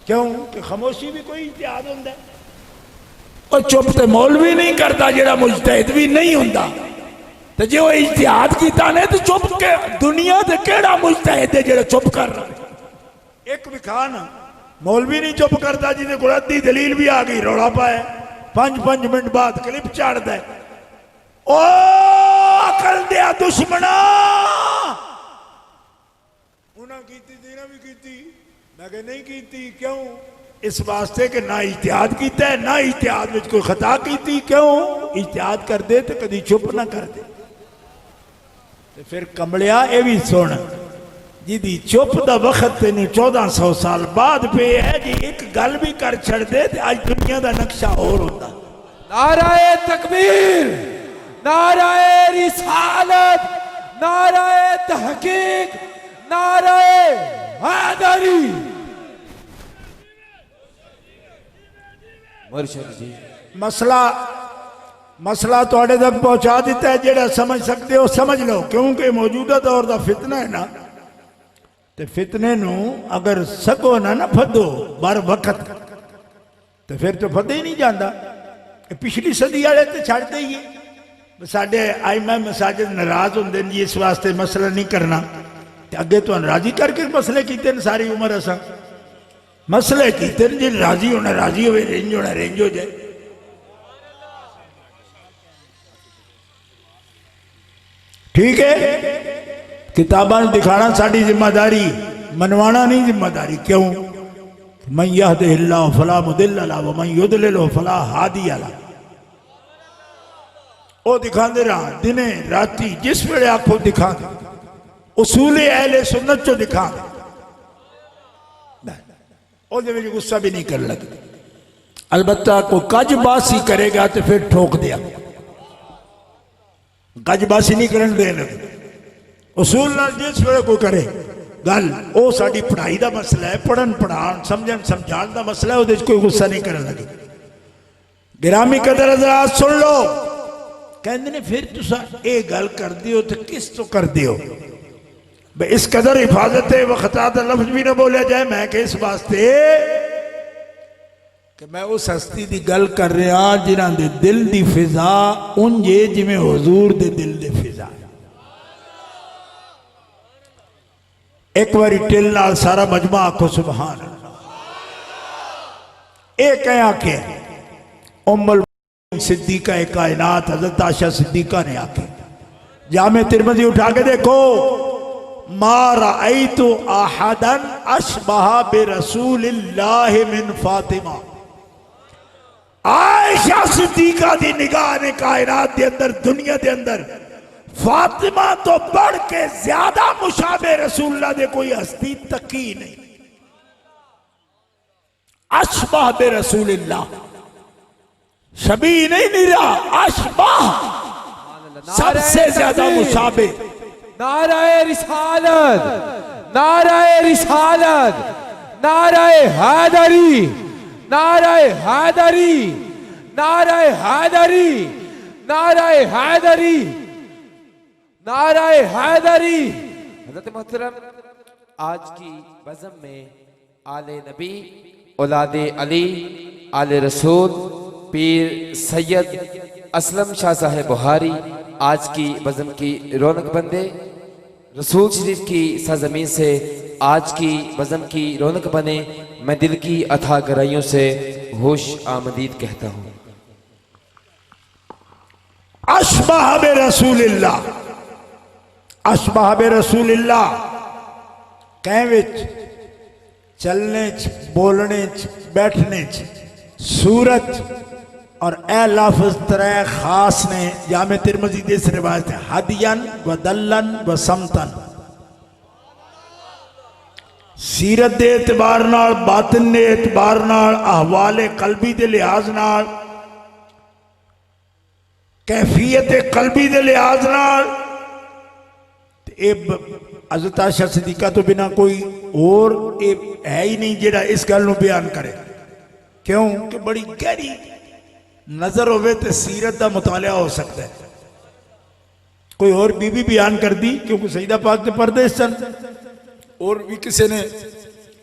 क्यों कि खामोशी भी कोई इज्तिहाद होंदा है। और चुप तो मौलवी नहीं करता जिहड़ा मुजतहिद भी नहीं होंदा। तो जो इज्तिहाद कीता ने तो चुप के दुनिया ते केड़ा मुजतहिद है जिहड़ा चुप कर रहा है? एक विखा ना, मौलवी नहीं चुप करता जिन्हें को अद्धी दलील भी आ गई, रौला पाए 5-5 मिनट बाद क्लिप चाड़ता है। ओ अकल दिया दुश्मना, उन्हें कीती तेरा भी कीती, मैं कह नहीं कीती। क्यों? इस वास्ते कि ना इज्तिहाद कीता है, ना इज्तिहाद में कोई खता कीती। क्यों? इज्तिहाद कर दे तो कभी चुप ना कर दे। तो फिर कमलिया ये भी सुन, जिदी चुप का वक्त तेन 1400 साल बाद पे है जी, एक गल भी कर छड़ दे तो आज दुनिया का नक्शा और होता। नाराए तकबीर, नाराए रिसालत, नाराए तहकीक, नाराए हैदरी। मुर्शिद जी मसला थोड़े तक पहुंचा दिता है, जेड़ा समझ सकते हो समझ लो। क्योंकि मौजूदा दौर का फितना है ना, तो फितने नू अगर सको ना फदो बर वक्त, तो फिर तो फदे ही नहीं जाता। पिछली सदी वाले तो छड़ते ही है। साढ़े आईमा मसाजिद नाराज होंगे जी, इस वास्ते मसला नहीं करना। तो अगे तो राजी करके मसले किए सारी उम्र असा मसले किए जी, राजी होना राजी हो, रेंज होना रेंज हो जाए। ठीक है, किताबा दिखाना साड़ी जिम्मेदारी, मनवाना नहीं जिम्मेदारी। क्यों? मैं यहदिहिल्लाहु फला मुदिल्ल लहु व मन युद्लिलहु फला हादिय लहु। वो दिखाते रहा दिने राती, जिस वेले आखो दिखा, उसूले अहले सुन्नत चो दिखा। गुस्सा भी नहीं कर लगे। अलबत्ता कोई कजबासी करेगा तो फिर ठोक दिया, कजबासी नहीं करन दे लगे। उसूल नाल जिस वे कोई करे गल, वो साड़ी पढ़ाई का मसला है, पढ़न पढ़ान समझन समझाने का मसला है, वो कोई गुस्सा नहीं करन लगे। गिरामी कदर हज़रात सुन लो, कहते ने फिर तुसा ये गल कर दियो तो किस तो कर दियो? भाई इस कदर हिफाजत है, वह खता का लफ्ज भी ना बोलिया जाए। मैं कि इस वास्ते कि मैं उस हस्ती की गल कर रहा जिन्हों के दिल की फिजा उंज है जिमें हुजूर दे दिल की फिजा। एक बारी टिल नाल सारा मजमा आखो सुभान अल्लाह। एक है आखे उम्मुल सिद्दीका कायनात हजरत आयशा सिद्दीका ने आखे, जामे तिरमिज़ी उठा के देखो, मा रअयतु अहदन अशबह बिरसूलिल्लाह मिन फातिमा। आयशा सिद्दीका दी निगाह ने कायनात के अंदर, दुनिया के अंदर फातिमा तो बढ़ के ज्यादा मुशाबे रसूलुल्लाह दे कोई हस्ती तकी नहीं। अशबह बे रसूलिल्लाह, शबी नहीं निरा, अशबह सबसे ज्यादा मुशाबे। नाराए रिसालत, नाराए रिसालत, नाराए हैदरी, नाराए हैदरी, नाराए हैदरी, नाराए हैदरी, नाराए हैदरी। हज़रत मोहतरम, आज की बज़म में आले नबी, औलादे अली, आले रसूल, पीर सैयद असलम शाह साहब बुहारी आज की बज़म की रौनक बंदे। रसूल शरीफ की सरज़मीन से आज की बज़म की रौनक बने। मैं दिल की अथाह गहराइयों से होश आमदीद कहता हूँ। अशबह बे रसूलिल्लाह, अशबह बे रसूलिल्लाह कह विच, चलने च, बोलने च, बैठने च, सूरत और ए लफ्ज त्रै खास ने। जामे तिरमिज़ी दे इस रिवायत है हदियन व दल्लन व समतन, सीरत के एतबार नाल, बातिन के एतबार नाल, अहवाले कल्बी के लिहाज नाल, कैफियत कल्बी के लिहाज नाल हज़रत आयशा सिद्दीक़ा तो बिना कोई और है ही नहीं जिहड़ा इस गल नूं बयान करे। क्यों कि बड़ी गहरी नज़र होवे ते सीरत का मुतालिया हो सकता है। कोई और बीबी बयान कर दी क्योंकि सईदा पाक के पर्दे सन, और भी किसी ने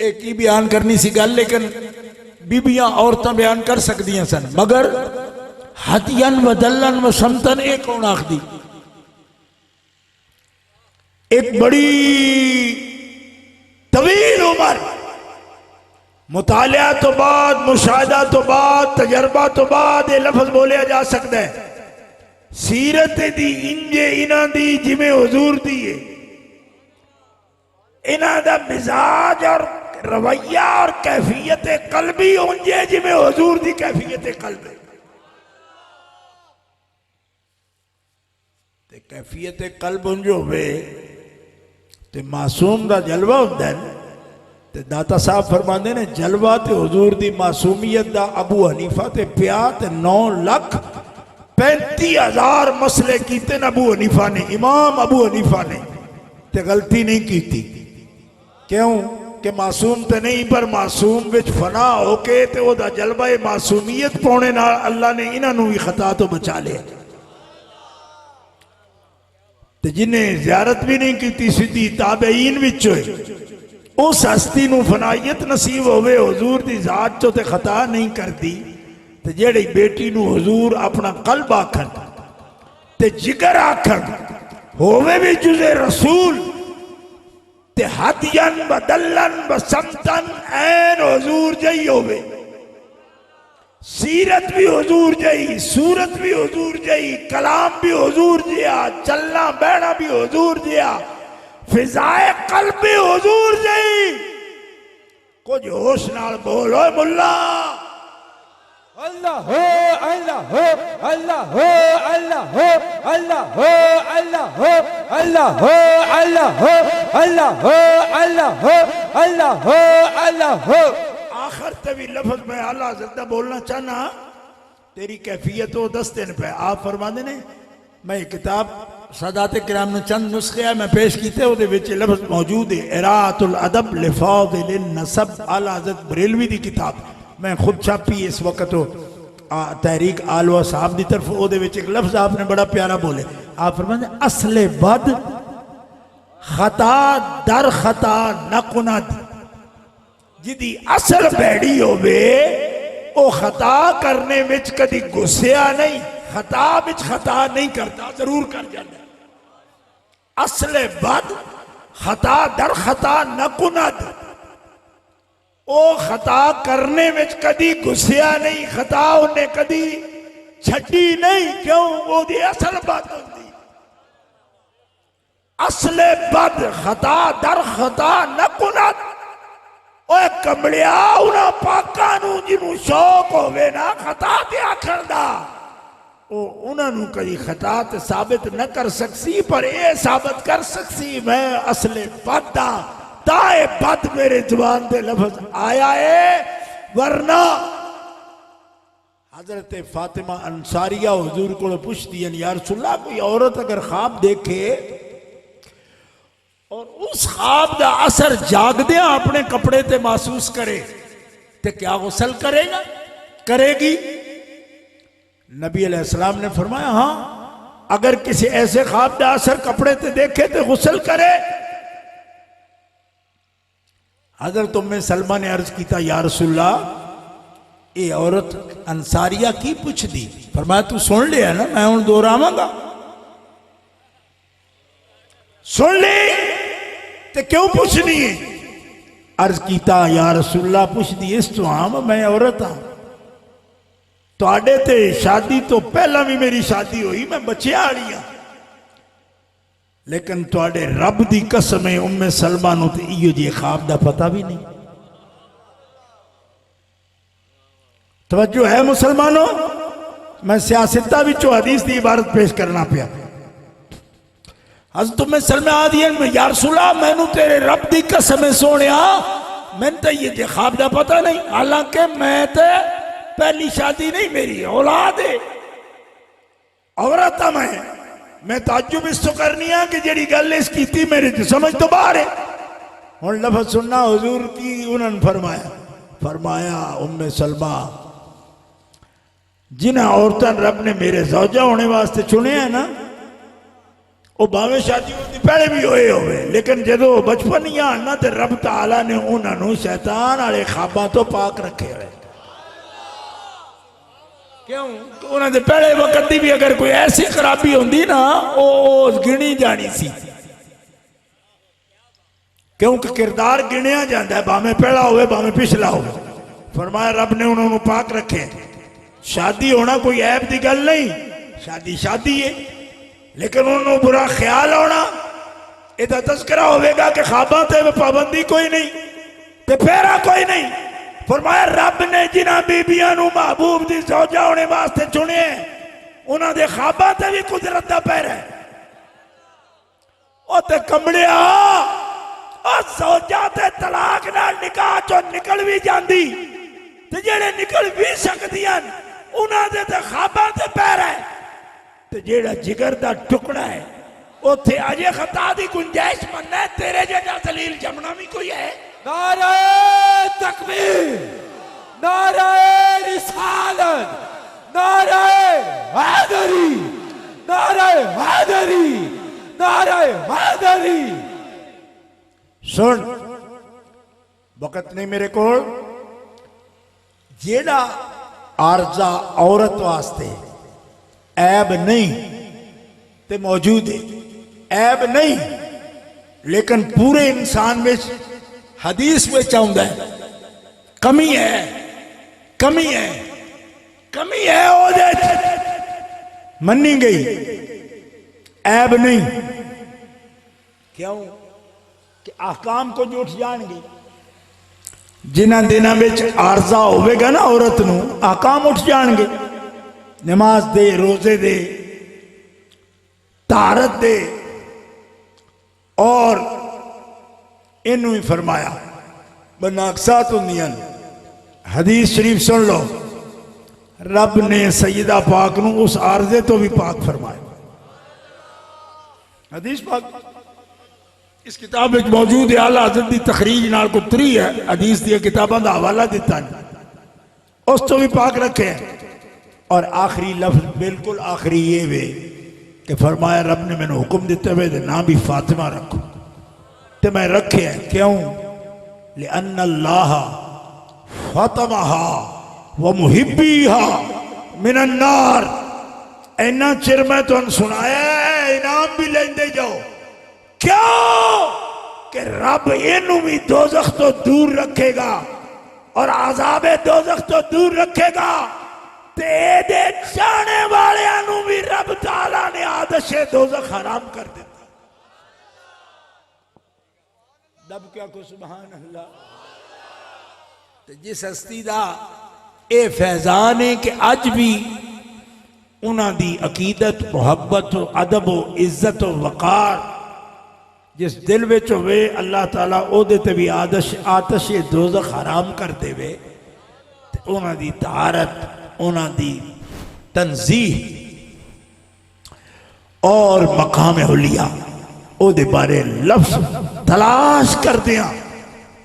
एक ही बयान करनी सी गल, लेकिन बीबियां औरतां बयान कर सकदियां सन, मगर हदियन व दल्लन व समतन एक कौन आखदी। एक बड़ी तवील उम्र मुतालिया तो बाद, मुशाहदा तो बाद, तजर्बा तो बाद ये लफ्ज बोलिया जा सकता है। सीरत दी इंजे इन्हां दी जिवें हुजूर दी है, इन्हां दा मिजाज और रवैया और कैफियत कल्बी उंजे जिवें हुजूर दी कैफियत कल्ब है। ते कैफियत कल्ब उंज होवे ते मासूम दा जलवा हुंदा है। ते दाता साहब फरमाते ने जलवा ते हुजूर दी मासूमियत दा अबू हनीफा ते पिया ते 9,35,000 मसले कीते न अबू हनीफा ने, इमाम अबू हनीफा ने, ते गलती नहीं की। क्यों कि मासूम ते नहीं, पर मासूम विच फना होके ते ओदा जलवा मासूमियत पाने नाल अल्लाह ने इन्हां नूं भी खता तो बचा लिया। ते जिन्हें ज़ियारत भी नहीं की सीधी ताबईन विच होए, उस हस्ती नूं फनाइयत नसीब होवे हुजूर दी जात चो ते खता नहीं करती। ते जेड़ी बेटी नूं हुजूर अपना कल्ब आखन ते जिगर आखन, होवे भी जुज़े रसूल ते हदियन व दल्लन व समतन ऐन हुजूर जई होवे। सीरत भी हुजूर जई, सूरत भी हुजूर जई, कलाम भी हुजूर जिया, चलना बहना भी हुजूर जिया, फिजाए कल्ब भी हुजूर जई। कुछ होश नाल बोलो मुल्ला। अल्लाह हो अल्लाह हो अल्लाह हो अल्लाह हो अल्लाह हो अल्लाह हो अल्लाह हो अल्लाह हो अल्लाह हो अल्लाह हो अल्लाह हो अल्लाह हो। आखिर तभी लफ्ज में आला हज़रत बोलना चाहना, तेरी कैफियत हो 10 दिन पे आप फरमाते ने। मैं किताब सादात किराम ने चंद नुस्खे मैं पेश किए, वो लफ्ज मौजूद है, इराअतुल अदब लिफाज़िलिन नसब, आला हज़रत बरेलवी की किताब, मैं खुद छापी इस वक्त हो तहरीक आलवा साहब की तरफ। वो एक लफ्ज आपने बड़ा प्यारा बोले, आप फरमाते असले बद खता दर खता न कुनद। जिदी असल बैड़ी होवे ओ खता करने में कदी गुस्सिया नहीं, खता विच खता नहीं करता, जरूर कर जाता। असले बद खता दर खता न कुनद, ओ खता करने में कदी गुस्सिया नहीं, खता उन्हें कदी छड़ी नहीं। क्यों? वो दी असल बात होती। असले बद खता दर खता न कुनद। ओए कमलिया उन्हां पाकां नूं जिन्हों शौक होवे ना खता ते आखण दा, उन्हां नूं कदी खता ते साबित न कर सकसी, पर यह साबित कर सकसी मैं असले बद दा, ताए बद मेरे जुबान दे लफ्ज आया है। वरना हजरत फातिमा अंसारिया हुजूर को पूछती है, या रसूलल्लाह कोई औरत अगर ख्वाब देखे और उस ख्वाब का असर जागदिया अपने कपड़े ते महसूस करे तो क्या गुस्ल करेगा, करेगी? नबी अलैहिस्सलाम ने फरमाया हाँ, अगर किसी ऐसे ख्वाब का असर कपड़े ते देखे तो गुस्ल करे। हजरत उम्मे सलमा ने अर्ज किया, या रसूलल्लाह ये औरत अंसारिया की पुछ दी। फरमाया तू सुन लिया ना, मैं हूं दोहरावांगा। सुन ली ते क्यों पूछनी है? अर्ज किया, या रसूलल्लाह पुछ दी इस तो आम मैं औरत हाँ, तुहाडे ते शादी तो पहला भी मेरी शादी हुई, मैं बच्चियां वाली हाँ, लेकिन तुहाडे रब दी कसम है उम्मे सलमा नूं ते इहो जी ख्वाब दा पता भी नहीं। तवज्जो है मुसलमानों, मैं सियासता विचों हदीस की इबारत पेश करना पिया। हज़रत उम्मे सलमा आदि में, या रसूलल्लाह मैनू तेरे रब दी कसम सोनिया मैंने तो ये ख्वाब का पता नहीं, हालांकि मैं तो पहली शादी नहीं, मेरी औलाद है, औरत मैं ताज्जुब इस तो करनी है कि जेड़ी गल इस की मेरे तो समझ तो बाहर है। हुण लफ्ज़ सुनना हुजूर की उन्होंने फरमाया उम्मे सलमा जिन्हें औरतों रब ने मेरे ज़ौजा होने वास्ते चुने है ना, वो भावें शादी होती पहले भी होए होवे, लेकिन जो बचपन ही आन ना तो रब ताला ने उन्होंने शैतान वाले ख्वाबां तो पाक रखे हुए। क्यों? उन्होंने पहले वक्त की भी अगर कोई ऐसी खराबी होंगी ना वो गिनी जानी सी, क्योंकि किरदार गिनिया जाता है, भावें पहला हो भावें पिछला हो। फरमाया रब ने उन्होंने पाक रखे। शादी होना कोई ऐब की गल नहीं, शादी शादी है, लेकिन उन्होंने बुरा ख्याल होना यदा तस्करा होगा कि ख्वाबां ते पाबंदी कोई नहीं ते फेरा कोई नहीं। फरमाया रब ने जिन्हां बीबियां नूं महबूब दी ज़ौजा होने वास्ते चुने उन्हां दे ख्वाबां ते भी कुदरत दा पैरा है। ओ ते कमलिया ज़ौजा ते तलाक नाल निकाह चों निकल भी जांदी ते जेड़े निकल भी सकदियां उन्हां दे ते ख्वाबां ते पैरा है, ते जेड़ा जिगर दा टुकड़ा है उथे अजे खता दी गुंजाइश मनना है। तेरे जैसा दलील जमना भी कोई है? नारे तकबीर, नारे रिसालत, नारे हैदरी, नारे हैदरी, नारे हैदरी। सुन, वक्त नहीं मेरे को, जेड़ा आरजा औरत वास्ते ऐब नहीं ते मौजूद है, ऐब नहीं, लेकिन पूरे इंसान में हदीस में चाहता है कमी है, कमी है, कमी है, मनी गई, ऐब नहीं। क्यों? कि आकाम को जो उठ जाएंगे जिन्हां दिनों में आरजा होगा ना औरत नूं, आकाम उठ जाएंगे, नमाज दे, रोजे दे, तारत दे, और इनू ही फरमाया बनाकसात होंदियां। हदीस शरीफ सुन लो, रब ने सैयदा पाक नूं उस आरजे तो भी पाक फरमाया। हदीस पाक इस किताब में मौजूद है, आला हज़रत दी तखरीज नाल को 3 है हदीस दी किताबां दा हवाला दिता है, उस तो भी पाक रखे हैं। और आखिरी लफ्ज बिल्कुल आखिरी ये वे कि फरमाया रब ने मैंने हुक्म दिता वे नाम भी फातिमा रखो, तो मैं रखे हैं। क्यों? लिअन्न अल्लाह फातिमाहा व मुहिब्बीहा मिनन नार। इन्ना चिर मैं तुहानू सुनाया, इनाम भी लेंदे जाओ। क्यों? कि रब इनू भी दोज़ख तो दूर रखेगा और अज़ाबे दोज़ख तो दूर रखेगा, ते जाने वाले भी रब ताला ने आदशे दोज़ख हराम कर दिता। दब क्या को सुभान अल्लाह। तो जिस हस्ती दा ये फैजान है कि अज भी उन्हां दी अकीदत, मुहब्बत, अदब, इज्जत, वकार जिस दिल विच होवे, अल्लाह ताला ओदे ते भी आतश दोज़ख हराम कर देवे, ते उन्हां दी तारत, उन्हां दी तंज़ीह और मकाम हुलिया ओदे बारे लफ्ज़ तलाश कर दिया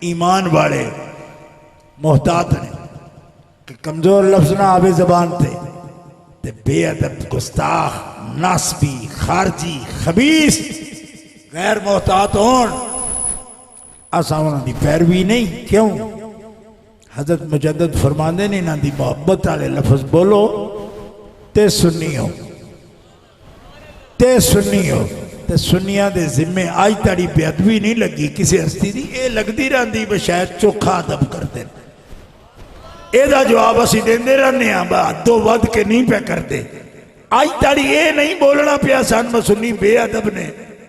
ईमान वाले मोहतात ने कि कमजोर लफ्ज़ ना आवे जबान ते बेअदब, गुस्ताख, नासबी, खारजी, खबीस, गैर मोहतात होन, असा उन्होंने पैरवी नहीं। क्यों? हजरत मुजद्दद फरमाते ने इन्हों की मोहब्बत वाले लफ्ज बोलो ते सुन्नी हो, ते सुन्नी हो। ते सुन्निया दे जिम्मे आज ताड़ी बेअदबी नहीं लगी किसी हस्ती की, ये लगती रहती भी शायद चोखा अदब करते हैं। एदा जवाब असी देंदे रहने हदों वध के नहीं पे करते। आज ताड़ी ये नहीं बोलना पिया सन सुन्नी बेअदब ने,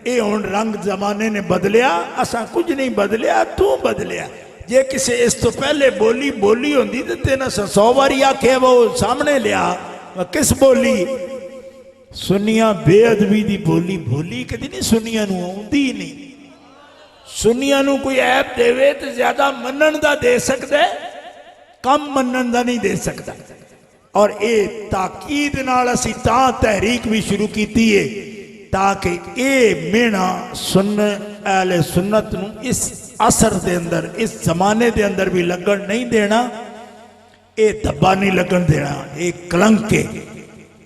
ये हुण रंग जमाने ने बदलिया, असा कुछ नहीं बदलिया, तू बदलिया। जे किसी इस तो पहले बोली होंदी तो तेना 100 बारी आखे वो सामने लिया, किस बोली? सुनिया बेअदबी दी बोली कदी नहीं सुनिया नूं आउंदी नहीं। सुन्नियां नूं कोई ऐप देवे तो ज्यादा मनन दा दे सकदा है, कम मनन दा नहीं दे सकता। और ये ताकीद नाल असी तां तहरीक भी शुरू की है ताकि ये मेना सुन्न अहले सुन्नत नूं इस असर दे अंदर, इस जमाने दे अंदर भी लगन नहीं देना, ये धब्बा नहीं लगन देना, ये कलंक है,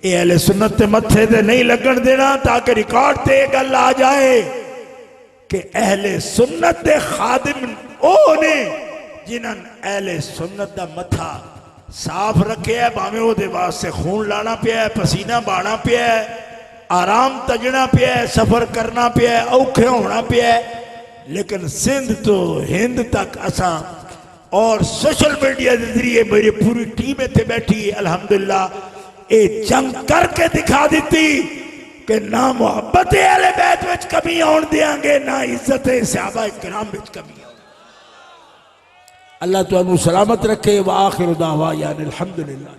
ये अहले सुन्नत के मथे ते नहीं लगन देना, ताकि रिकॉर्ड ते ये गल आ जाए कि अहले सुन्नत दे खादिम ओ ने जिन्होंने अहले सुन्नत दा मथा साफ रखे है, भावें वो वास्ते खून लाना पिया है, पसीना बहाना पिया है, आराम तजना पिया है, सफर करना पिया है, औखे होना पिया है, लेकिन सिंध तो हिंद तक असा और सोशल मीडिया के जरिए मेरी पूरी टीम इतने बैठी है अल्हम्दुलिल्लाह, ये जंग करके दिखा दी कि ना मोहब्बत अहले बैत विच कमी आउण देंगे, ना इज्जत सहाबा किराम विच कमी। अल्लाह तुहानू सलामत रखे। व आखिर दावा यानी अल्हम्दुलिल्लाह।